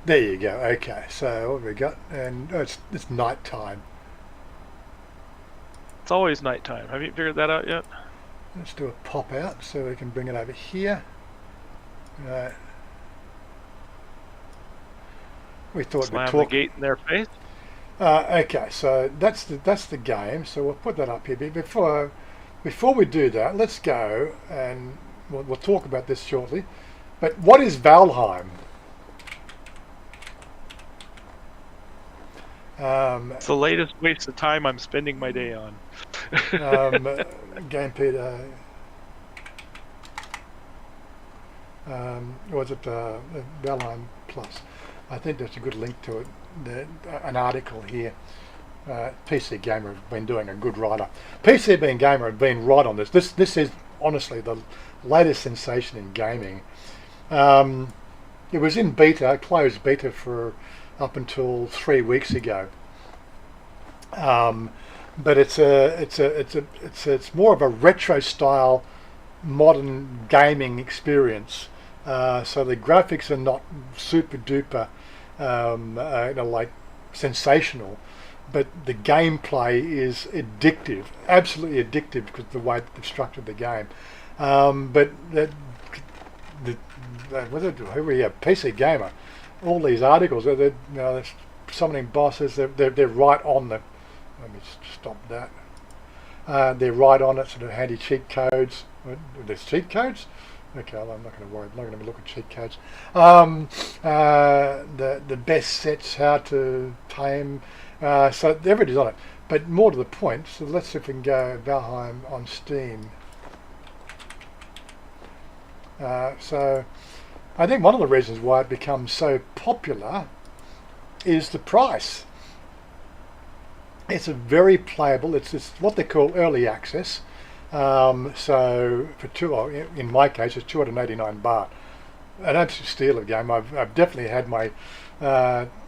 There you go. Okay, so what have we got? And it's night time. It's always nighttime. Have you figured that out yet? Let's do a pop out so we can bring it over here. Right. We thought Slam we'd talk. the gate in their face. Okay, so that's the game. So we'll put that up here. But before we do that, let's go and we'll talk about this shortly. But what is Valheim? It's the latest waste of time I'm spending my day on. Game Peter. Was it Valheim Plus? I think there's a good link to it. An article here. PC Gamer have been doing a good write up. PC Being Gamer have been right on this. This is honestly the latest sensation in gaming. It was in beta, closed beta for up until 3 weeks ago. But it's more of a retro style modern gaming experience. So the graphics are not super duper like sensational, but the gameplay is addictive, absolutely addictive because of the way they've structured the game. But who we have? PC Gamer. All these articles, they're summoning bosses. They're right on the. Let me stop that. They're right on it. Sort of handy cheat codes. There's cheat codes. Okay, I'm not going to worry. I'm not going to look at cheat codes. The best sets, how to tame. So everybody's on it. But more to the point. So let's see if we can go Valheim on Steam. So I think one of the reasons why it becomes so popular is the price. It's a very playable. It's what they call early access. So for in my case, it's 289 baht. An absolute steal of game. I've definitely had my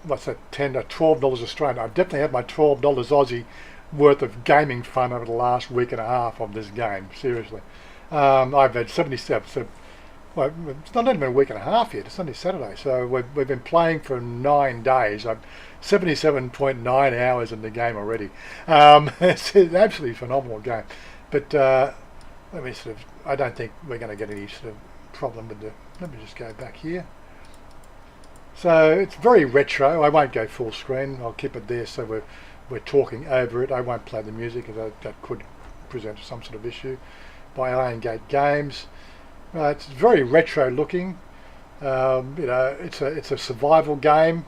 what's that, $10 or $12 Australian. I've definitely had my $12 Aussie worth of gaming fun over the last week and a half of this game. Seriously. I've had 77. So, well, it's not even a week and a half yet. It's only Saturday, so we've been playing for 9 days. I'm 77.9 hours in the game already. It's an absolutely phenomenal game. But let me sort of. I don't think we're going to get any sort of problem with the. Let me just go back here. So it's very retro. I won't go full screen. I'll keep it there so we're talking over it. I won't play the music because that could present some sort of issue. By Lionsgate Games. It's very retro looking. It's a survival game.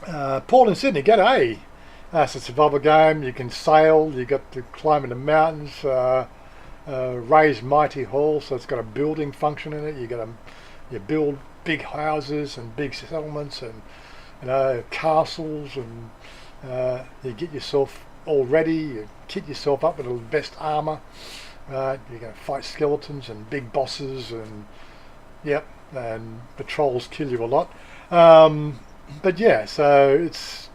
Paul in Sydney, g'day. It's a survival game. You can sail. You got to climb in the mountains. Raise mighty halls. So it's got a building function in it. You build big houses and big settlements and castles, and you get yourself all ready. You kit yourself up with the best armour. Right, you're going to fight skeletons and big bosses, and and patrols kill you a lot. But yeah, so it's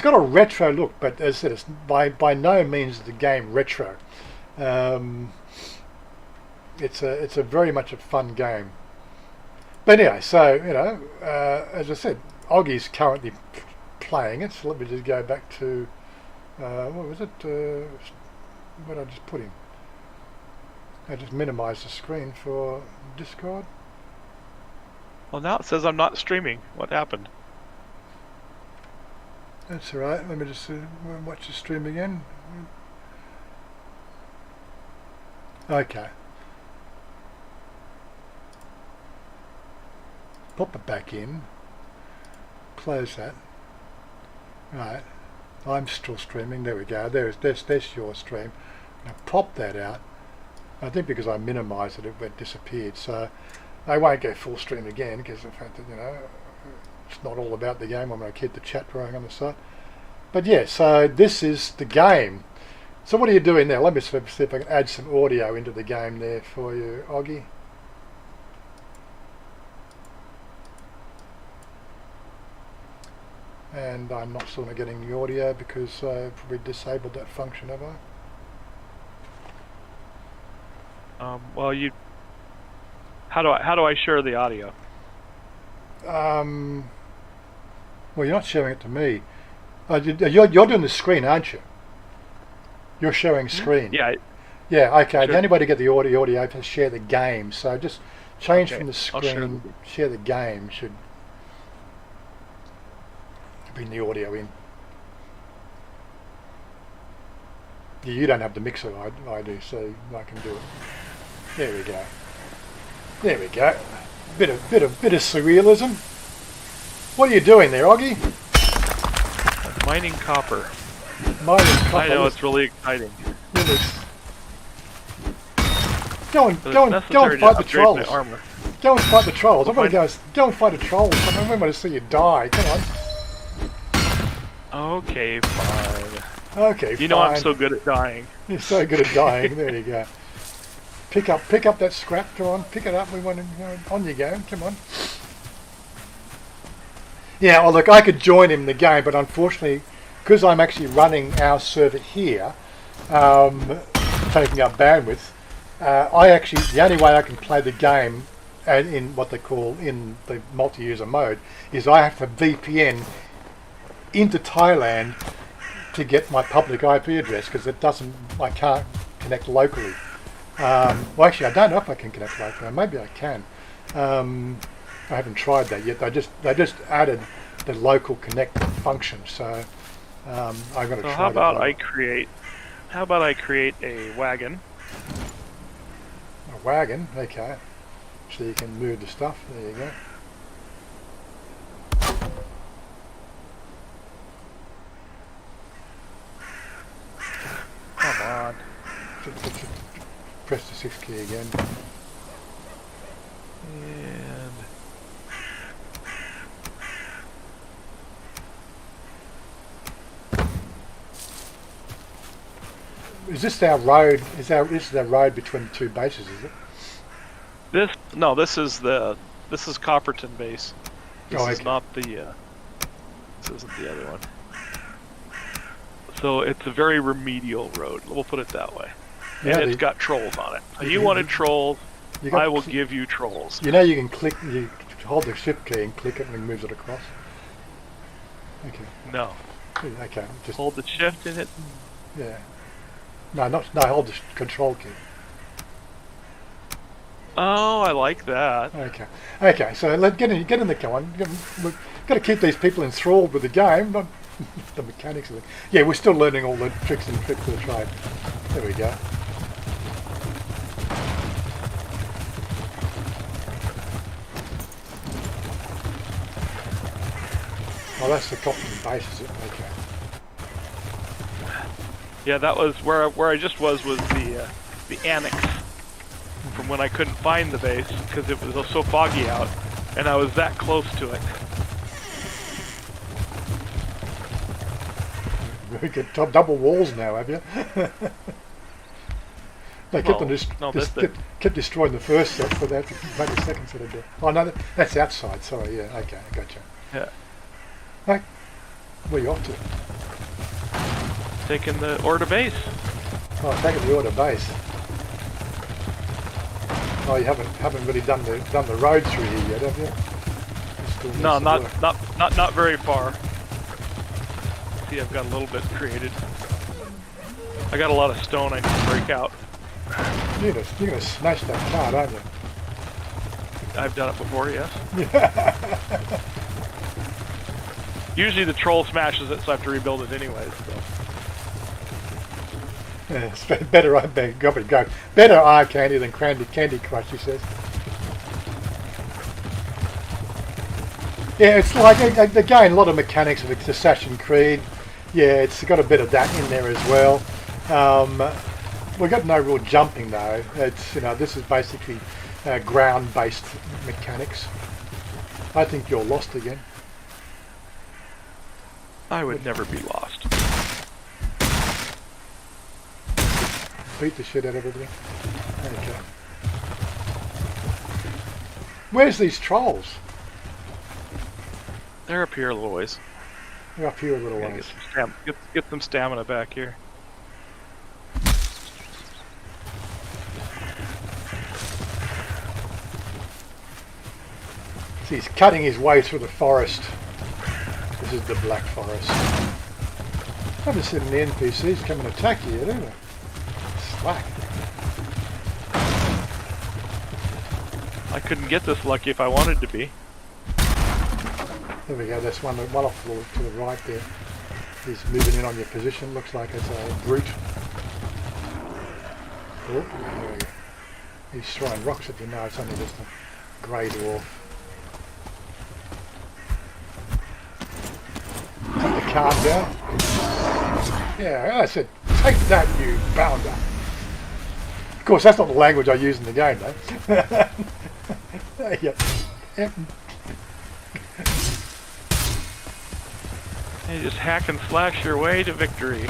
got a retro look, but as I said, it's by no means the game retro. It's a very much a fun game. But anyway, so as I said, Oggie's currently playing it. So let me just go back to what was it? Where did I just put him? I just minimised the screen for Discord. Well, now it says I'm not streaming. What happened? That's alright. Let me just watch the stream again. Okay. Pop it back in. Close that. Right. I'm still streaming. There we go. There's your stream. Now pop that out. I think because I minimised it, it disappeared. So I won't go full stream again because the fact that it's not all about the game. I'm going to keep the chat going on the side. But yeah, so this is the game. So what are you doing now? Let me see if I can add some audio into the game there for you, Oggie. And I'm not sort of getting the audio because I probably disabled that function, have I? Well, how do I share the audio? Well, you're not showing it to me. You're doing the screen, aren't you? You're showing screen. Yeah. Yeah. Okay. Sure. The only way to get the audio is to share the game. So just change from the I'll screen. Share the game should bring the audio in. You don't have the mixer, I do, so I can do it. There we go. There we go. Bit of surrealism. What are you doing there, Oggie? Mining copper. Mining copper. I know, it's really exciting. Go and fight the trolls. Go and fight the trolls. I'm going to go and fight the trolls. I don't want to see you die. Come on. Okay, fine. Okay, You know I'm so good at dying. You're so good at dying. There you go. Pick up that scrap. Come on, pick it up. We want to. On you go. Come on. Yeah. Well, look, I could join him in the game, but unfortunately, because I'm actually running our server here, taking up bandwidth, the only way I can play the game, and in what they call in the multi-user mode, is I have to VPN into Thailand to get my public IP address because I can't connect locally. Well, actually, I don't know if I can connect locally. Maybe I can. I haven't tried that yet. They just added the local connect function, so I'm going to try. So how about I create a wagon? A wagon, okay. So you can move the stuff. There you go. Come on. Press the 6 key again. And is this our road? This is our road between two bases, is it? this is Copperton base. This is not the. This isn't the other one. So it's a very remedial road. We'll put it that way. Yeah, And it's got trolls on it. So you wanted trolls, I will give you trolls. You know you can click, you hold the shift key and click it and it moves it across. Okay. No. Okay. Just Hold the shift in it. Yeah. No, hold the control key. Oh, I like that. Okay. Okay, so get in the car. We've got to keep these people enthralled with the game, not the mechanics of it. Yeah, we're still learning all the tricks of the trade. There we go. Oh, that's the copy and base, is it? Okay. Yeah, that was where I just was the annex from when I couldn't find the base because it was so foggy out, and I was that close to it. Very good. Double walls now, have you? They kept kept destroying the first set, but they had to make the second set of door. Oh no, that's outside. Sorry, yeah. Okay, I gotcha. Yeah. Hey, where are you off to? Taking the order base. Oh, taking the order base. Oh, you haven't really done the road through here yet, have you? No, not very far. See, I've got a little bit created. I got a lot of stone I need to break out. You're gonna smash that card, aren't you? I've done it before, yes. Usually the troll smashes it, so I have to rebuild it anyways. So. Yeah, it's better better eye candy than Candy Crush, he says. Yeah, it's like again a lot of mechanics of Assassin's Creed. Yeah, it's got a bit of that in there as well. We've got no real jumping though. It's this is basically ground-based mechanics. I think you're lost again. I would never be lost. Beat the shit out of everything. Okay. Where's these trolls? They're up here a little ways. They're up here a little ways. Get some stamina back here. See, he's cutting his way through the forest. This is the Black Forest. I haven't seen any NPCs come and attack you yet, have I? Slack. I couldn't get this lucky if I wanted to be. There we go, that's one off to the right there. He's moving in on your position, looks like it's a brute. Oh, there we go. He's throwing rocks at you. No, it's only just a grey dwarf. Put the cart down. Yeah, I said, take that, you bounder. Of course, that's not the language I use in the game, though. Yep. You just hack and slash your way to victory.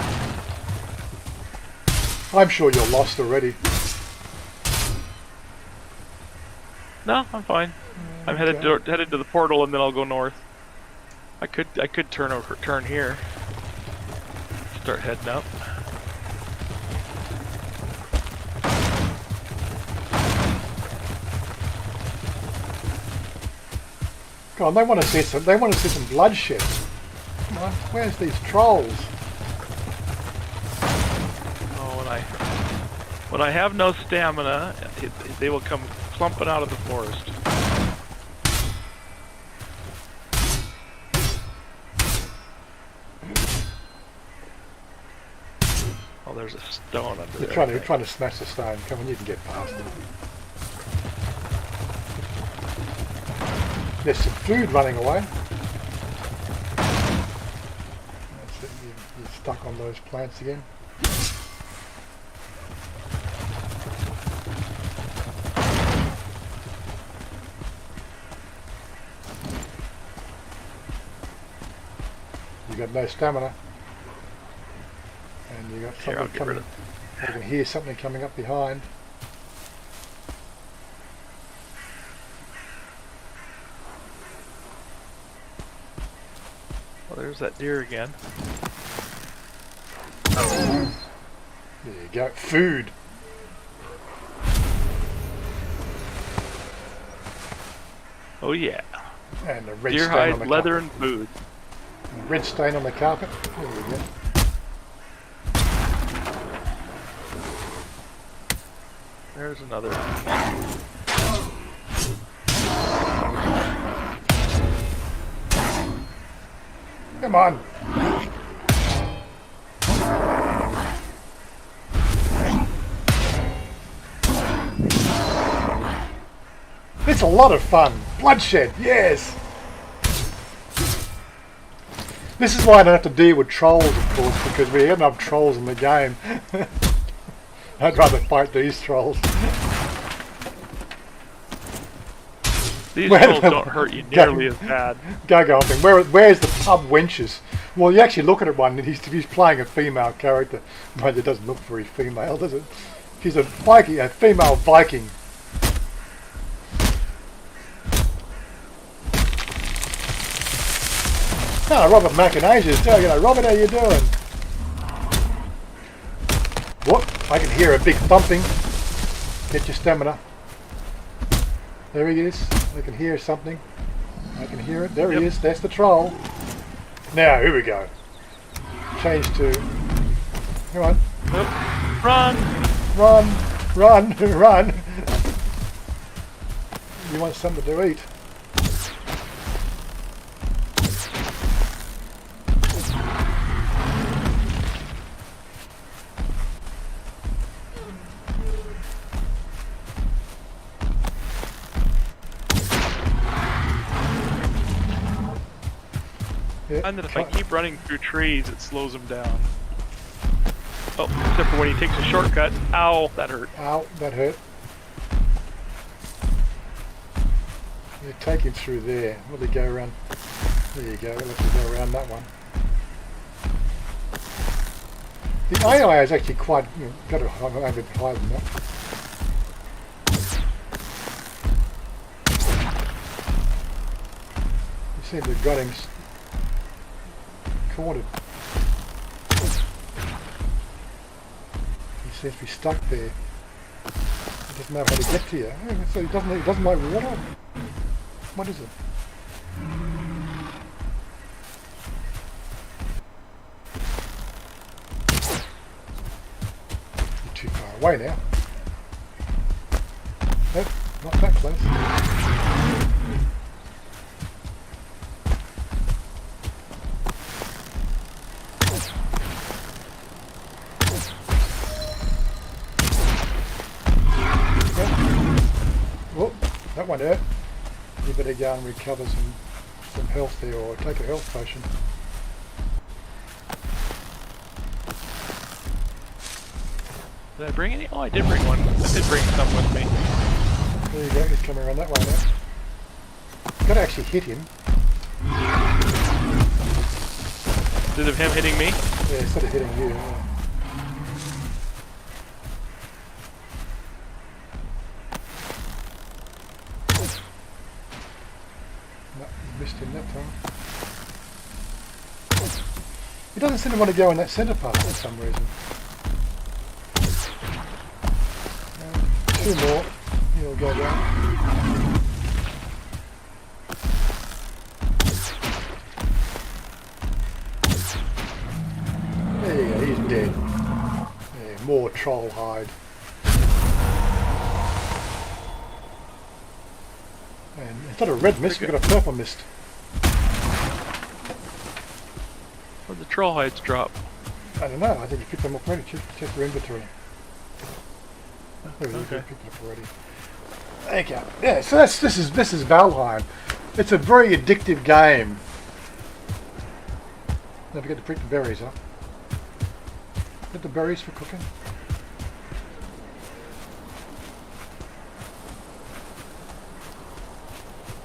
I'm sure you're lost already. No, I'm fine. I'm headed to the portal and then I'll go north. I could turn here. Start heading up. God, they want to see some bloodshed. Come on, where's these trolls? Oh, when I have no stamina, they will come clumping out of the forest. Oh, there's a stone under there. You're trying to smash the stone. Come on, you can get past it. There's some food running away. That's it, you're stuck on those plants again. You got no stamina. And you got something coming. You can hear something coming up behind. Well, there's that deer again. There you go. Food. Oh yeah. And a red Deer stain on hide, the leather, carpet. and food. A red stain on the carpet. There we go. There's another. Come on. It's a lot of fun. Bloodshed, yes. This is why I don't have to deal with trolls, of course, because we have enough trolls in the game. I'd rather fight these trolls. These trolls don't hurt you nearly as bad. Go thing. Where's the pub wenches? Well, you actually look at one and he's playing a female character. But it doesn't look very female, does it? She's a Viking, a female Viking. Oh, Robert Macanages. Robert, how you doing? What? I can hear a big thumping. Get your stamina. There he is. I can hear something. I can hear it. There he is. That's the troll. Now, here we go. Change to... Come on. Yep. Run! Run! Run! Run! You want something to eat. And that if I keep running through trees, it slows him down. Oh, except for when he takes a shortcut. Ow, that hurt. Ow, that hurt. You take him through there. Will he go around? There you go. Let's go around that one. The AI is actually quite... got to have a bit higher than that. You seem to have got him cornered. He seems to be stuck there. He doesn't know how to get to you. So he doesn't like water. What is it? You're too far away now. Nope, not that close. That one hurt. You better go and recover some health there, or take a health potion. Did I bring any? Oh, I did bring one. I did bring some with me. There you go, he's coming around that way now. Got to actually hit him. Instead of him hitting me? Yeah, instead of hitting you. Yeah. Missed him that time. He doesn't seem to want to go in that centre part for some reason. Two more, he'll go down. There you go, he's dead. Yeah, more troll hide. And instead of red mist, we've got a purple mist. Where'd the troll hides drop? I don't know, I think you picked them up already. Check your inventory. There you Okay. go, picked it up already. There you go. Yeah, so this is Valheim. It's a very addictive game. Don't forget to pick the berries up. Get the berries for cooking.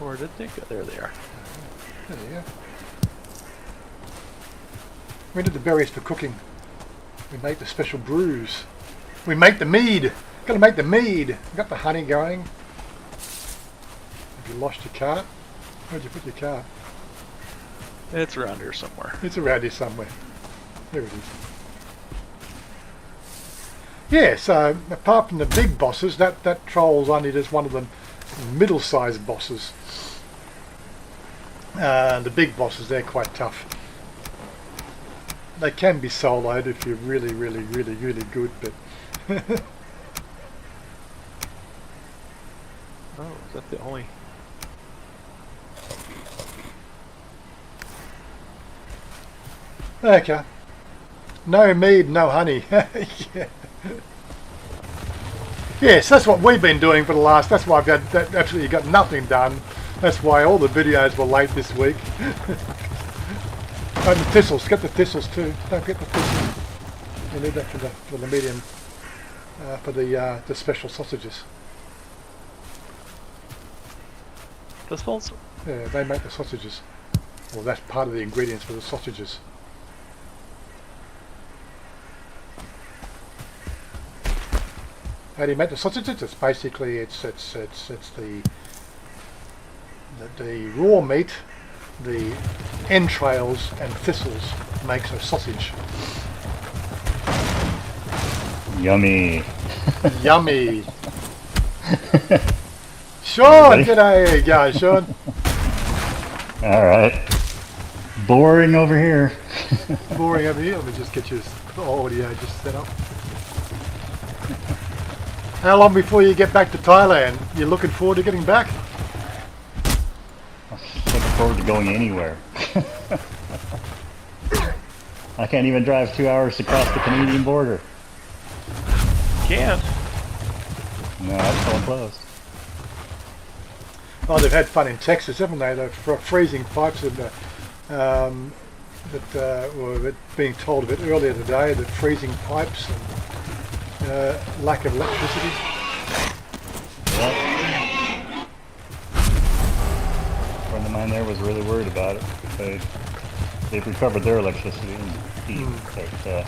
Where did they go? There they are. There you go. We did the berries for cooking. We make the special brews. We make the mead. Got to make the mead. Got the honey going. Have you lost your cart? Where'd you put your cart? It's around here somewhere. It's around here somewhere. There it is. Yeah, so apart from the big bosses, that troll's only just one of the middle-sized bosses. The big bosses, they're quite tough. They can be soloed if you're really, really, really, really good, but... Oh, is that the only... Okay. No mead, no honey. Yeah. Yes, that's what we've been doing for the last... That's why I've had absolutely got nothing done. That's why all the videos were late this week. And the thistles, get the thistles too. Don't get the thistles. You need that for the medium, for the special sausages. Thistles? Yeah, they make the sausages. Well, that's part of the ingredients for the sausages. How do you make the sausages? It's basically it's the raw meat, the entrails and thistles makes a sausage. Yummy. Yummy. Sean, g'day. You go, Sean. All right. Boring over here. Boring over here. Let me just get your audio just set up. How long before you get back to Thailand? You're looking forward to getting back? Looking forward to going anywhere. I can't even drive 2 hours to cross the Canadian border. Can't. No, that's so close. Oh, they've had fun in Texas, haven't they? The freezing pipes and were being told a bit earlier today that freezing pipes and lack of electricity. Yep. A friend of mine there was really worried about it. They've recovered their electricity and heat, but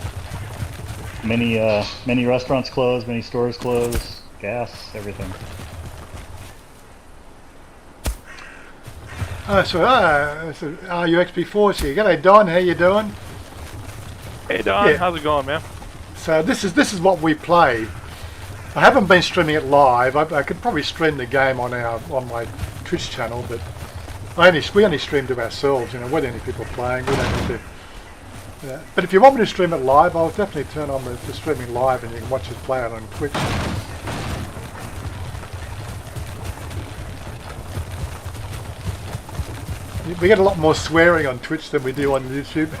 many restaurants closed, many stores closed, gas, everything. So RUXB4's here. G'day Don, how you doing? Hey Don, Yeah. how's it going, man? So this is what we play. I haven't been streaming it live. I could probably stream the game on my Twitch channel, but we only stream to ourselves. You know, we're the only people playing. We don't need to. But if you want me to stream it live, I'll definitely turn on the streaming live, and you can watch us play it on Twitch. We get a lot more swearing on Twitch than we do on YouTube.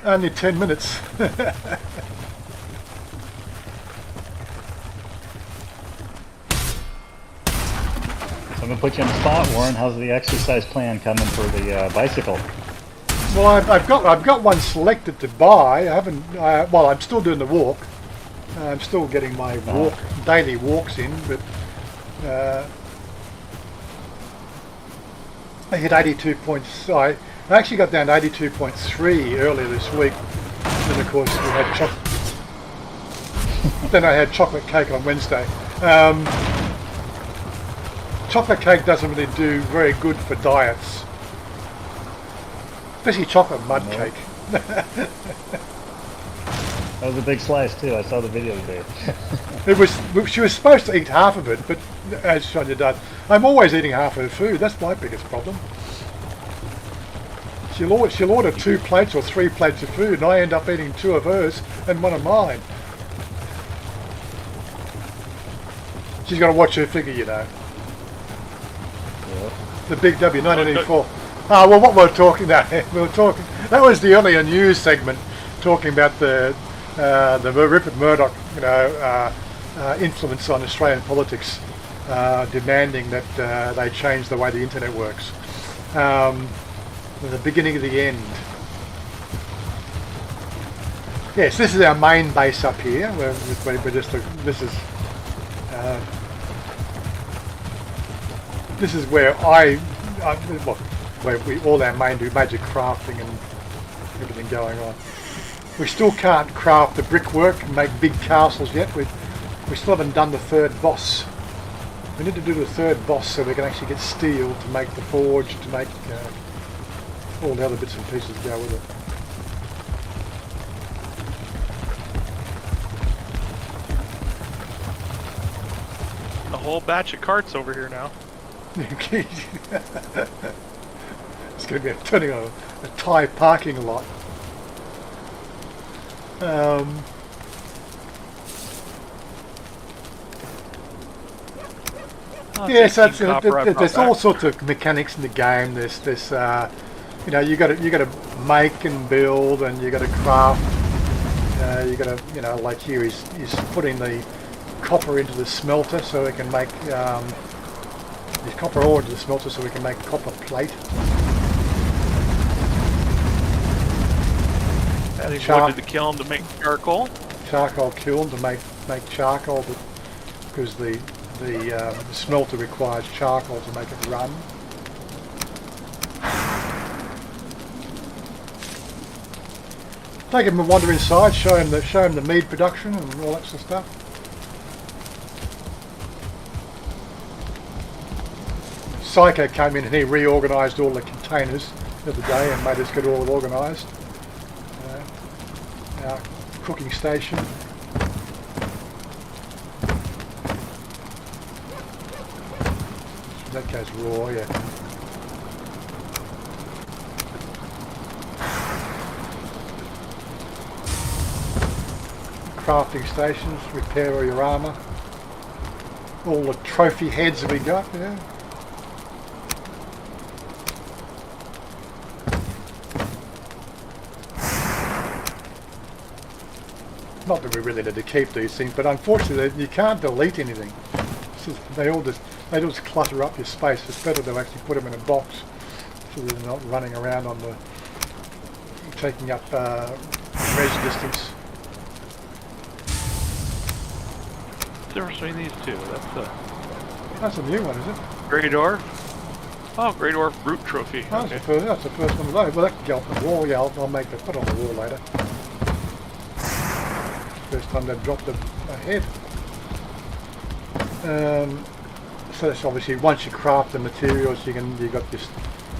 Only 10 minutes. So I'm gonna put you on the spot, Warren. How's the exercise plan coming for the bicycle? Well, I've got one selected to buy. I haven't. Well, I'm still doing the walk. I'm still getting my daily walks in, but I hit 82 points. I actually got down to 82.3 earlier this week. And of course, we had then I had chocolate cake on Wednesday. Chocolate cake doesn't really do very good for diets, especially chocolate mud cake. That was a big slice too. I saw the video today. She was supposed to eat half of it, but as Chanya does, I'm always eating half of her food. That's my biggest problem. She'll order 2 plates or 3 plates of food, and I end up eating 2 of hers and 1 of mine. She's got to watch her figure, you know. Yeah. The Big W, 1984. Well, what we're talking about, that was the earlier news segment, talking about the Rupert Murdoch, influence on Australian politics, demanding that they change the way the internet works. The beginning of the end. Yes, this is our main base up here. This is where where we all our major crafting and everything going on. We still can't craft the brickwork and make big castles yet. We still haven't done the third boss. We need to do the third boss so we can actually get steel to make the forge, to make all the other bits and pieces go with it. A whole batch of carts over here now. It's going to be turning a Thai parking lot. Yes, there's all sorts of mechanics in the game. There's you know, you got to make and build, and you got to craft. You got to, you know, like here he's putting the copper into the smelter so we can make his copper ore into the smelter so we can make copper plate. Adding wood to the kiln to make charcoal. Charcoal kiln to make charcoal, because the smelter requires charcoal to make it run. Take him and wander inside, show him the mead production and all that sort of stuff. Psycho came in and he reorganised all the containers the other day and made us get all organised. Our cooking station. That goes raw, yeah. Crafting stations, repair all your armour. All the trophy heads that we got, yeah. Not that we really need to keep these things, but unfortunately you can't delete anything. They just clutter up your space. It's better to actually put them in a box so they're not running around on the taking up res distance. What's the difference between these two? That's a new one, is it? Grey Dwarf. Oh, Grey Dwarf Brute Trophy. Oh, Okay. That's the first one of those. Well, that can go on the wall. Yeah, I'll make the put on the wall later. First time they've dropped a head. So that's obviously once you craft the materials, you got this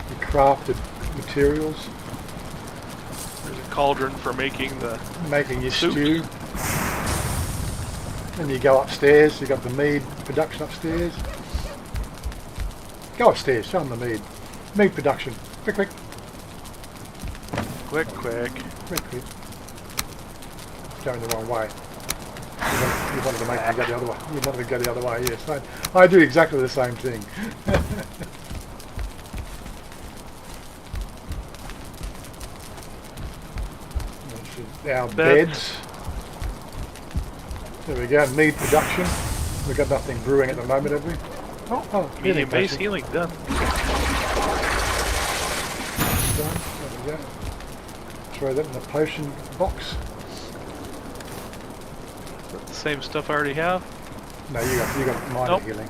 your crafted materials. There's a cauldron for making your soup. stew. Then you go upstairs. You got the mead production upstairs. Go upstairs. Show them the mead production. Quick. Quick. Going the wrong way. You wanted to make me go the other way. You wanted to go the other way, yes. I do exactly the same thing. Our beds. There we go, mead production. We've got nothing brewing at the moment, have we? Oh, Medium base healing done. There we go. Throw that in the potion box. The same stuff I already have. No, you got minor healing.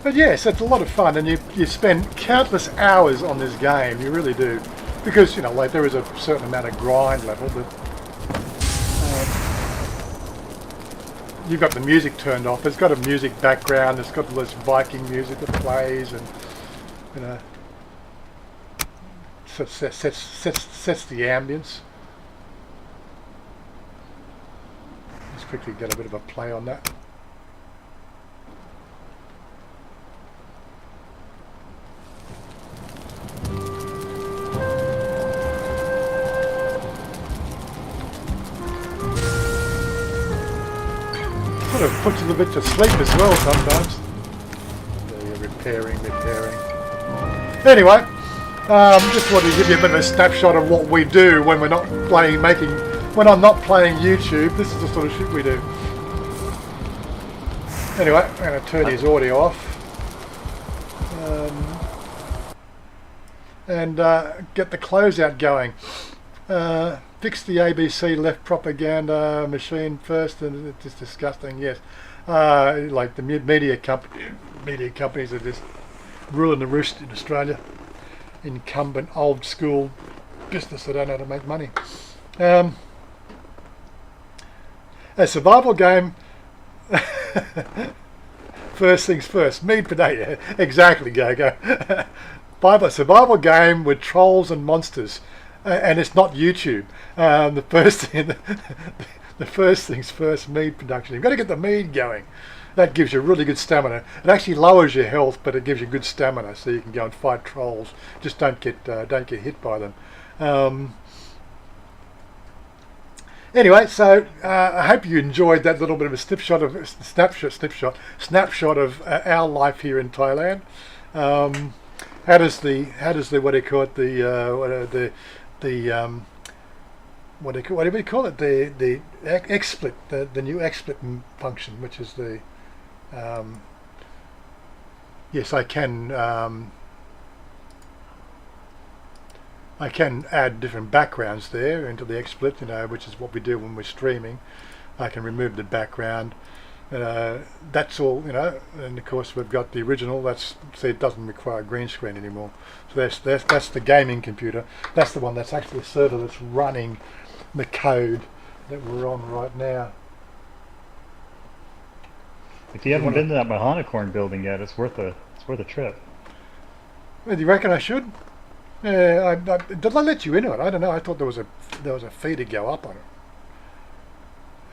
But yes, it's a lot of fun, and you spend countless hours on this game. You really do, because you know, like there is a certain amount of grind level, but you've got the music turned off. It's got a music background. It's got this Viking music that plays, and you know. Sets the ambience. Let's quickly get a bit of a play on that. Sort of puts it a bit to sleep as well sometimes. There you're repairing. Anyway. Just wanted to give you a bit of a snapshot of what we do when we're not when I'm not playing YouTube. This is the sort of shit we do. Anyway, I'm going to turn his audio off. And get the closeout going. Fix the ABC left propaganda machine first, and it's just disgusting, yes. Like the media companies are just ruling the roost in Australia. incumbent old school business that don't know how to make money. A survival game. First things first. Mead potato. Exactly, go. A survival game with trolls and monsters, and it's not YouTube. The first things first. Mead production. You've got to get the mead going. That gives you really good stamina. It actually lowers your health, but it gives you good stamina, so you can go and fight trolls. Just don't get hit by them. Anyway, so I hope you enjoyed that little bit of a snapshot of our life here in Thailand. How does the what do you call it, what do we call it, the XSplit, the new XSplit function, which is the yes, I can add different backgrounds there into the XSplit, which is what we do when we're streaming. I can remove the background. That's all, and of course we've got the original. It doesn't require a green screen anymore. So that's the gaming computer. That's the one that's actually the server that's running the code that we're on right now. If you haven't been to that Mahanakorn building yet, it's worth a trip. Well, do you reckon I should? Did I let you into it? I don't know. I thought there was a fee to go up on it.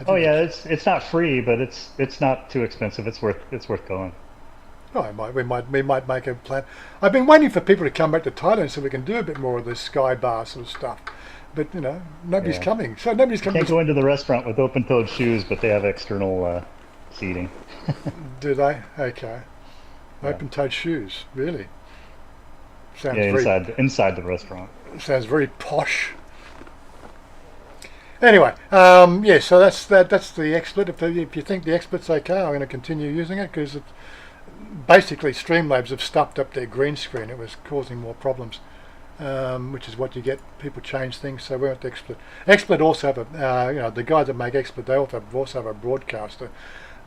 Oh yeah, it's not free, but it's not too expensive. It's worth going. Oh, we might make a plan. I've been waiting for people to come back to Thailand so we can do a bit more of this sky bar sort of stuff. But nobody's coming. So nobody's coming. You can't go into the restaurant with open-toed shoes, but they have external seating. Do they? Okay. Yeah. Open-toed shoes, really? Sounds inside the restaurant. Sounds very posh. Anyway, yeah. So that's the XSplit. If you think the XSplit's okay, I'm going to continue using it because basically Streamlabs have stuffed up their green screen. It was causing more problems, which is what you get. People change things, so we went to XSplit. XSplit also have a, the guys that make XSplit, they also have a broadcaster,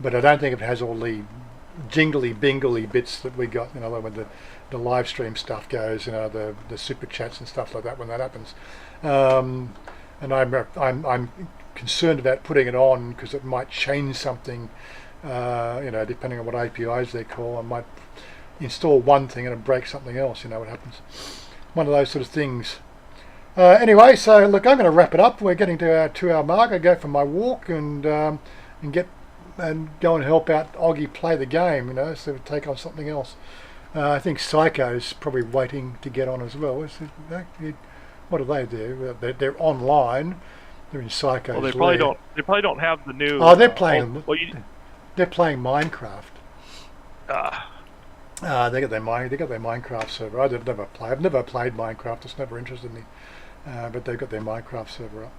but I don't think it has all the jingly bingly bits that we got. When the live stream stuff goes, the super chats and stuff like that when that happens. And I'm concerned about putting it on because it might change something. Depending on what APIs they call, I might install one thing and it breaks something else. What happens? One of those sort of things. Anyway, so look, I'm going to wrap it up. We're getting to our 2-hour mark. I go for my walk and go and help out Oggy play the game. So take on something else. I think Psycho's probably waiting to get on as well. What do they do? They're online. They're in Psycho's. Well, they probably don't have the new. Oh, they're playing. They're playing Minecraft. They got their Minecraft server. I've never played Minecraft. It's never interested me. But they've got their Minecraft server up.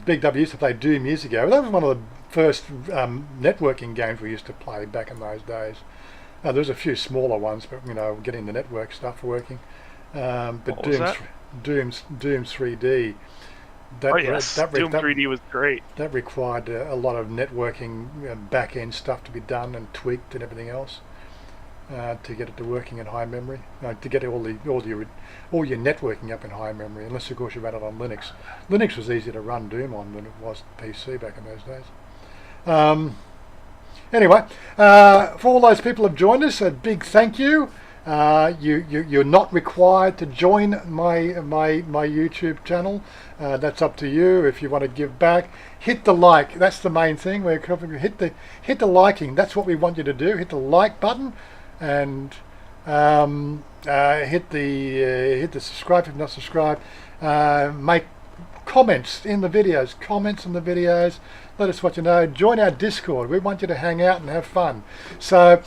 Big W used to play Doom years ago. That was one of the first networking games we used to play back in those days. There's a few smaller ones, but getting the network stuff working. But Doom's 3D. Doom 3D was great. That required a lot of networking back end stuff to be done and tweaked and everything else to get it to working in high memory. To get all your networking up in high memory, unless of course you ran it on Linux. Linux was easier to run Doom on than it was PC back in those days. Anyway, for all those people who have joined us, a big thank you. You're not required to join my YouTube channel. That's up to you. If you want to give back, hit the like. That's the main thing. Hit the liking. That's what we want you to do. Hit the like button, and hit the subscribe if you're not subscribed. Make comments in the videos. Let us what you know. Join our Discord. We want you to hang out and have fun. So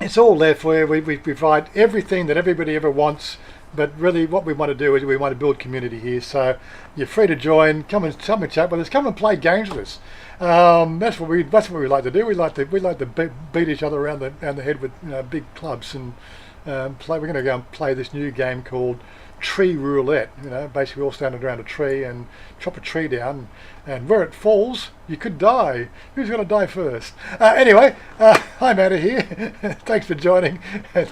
it's all there for you. We provide everything that everybody ever wants, but really what we want to do is we want to build community here. So you're free to join. Come and chat with us. Come and play games with us. That's what we like to do. We like to beat each other around the head with big clubs and play. We're going to go and play this new game called tree roulette. You know, basically all standing around a tree and chop a tree down, and where it falls, you could die. Who's going to die first? Anyway, I'm out of here. Thanks for joining.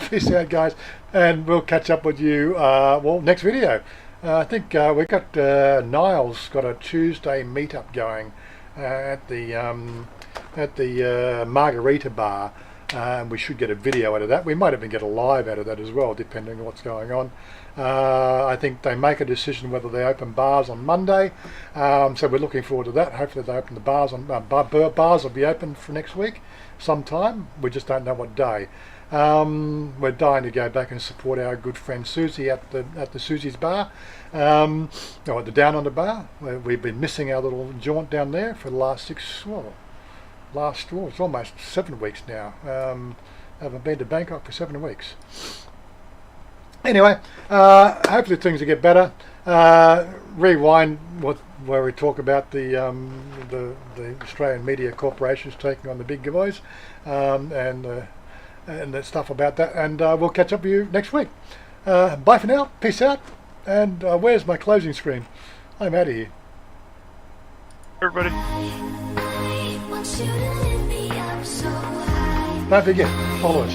Peace out, guys, and we'll catch up with you. Well, next video. I think we got Niall's got a Tuesday meetup going at the Margarita Bar. And we should get a video out of that. We might even get a live out of that as well, depending on what's going on. I think they make a decision whether they open bars on Monday, so we're looking forward to that. Hopefully they open the bars on bars will be open for next week sometime. We just don't know what day. We're dying to go back and support our good friend Susie at the Susie's bar, or at the Down Under bar. We've been missing our little jaunt down there for the last it's almost 7 weeks now. Haven't been to Bangkok for 7 weeks. Anyway, hopefully things will get better. Rewind where we talk about the Australian media corporations taking on the big boys, and the stuff about that. And we'll catch up with you next week. Bye for now. Peace out. And where's my closing screen? I'm out of here. Everybody. Don't forget, follow us.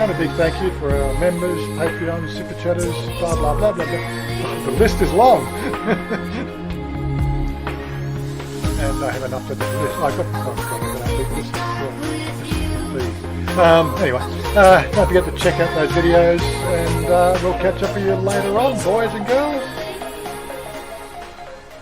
And a big thank you for our members, Patreons, Super Chatters, blah blah blah blah blah. The list is long. And I have enough to do this. I've got anyway, don't forget to check out those videos, and we'll catch up with you later on, boys and girls.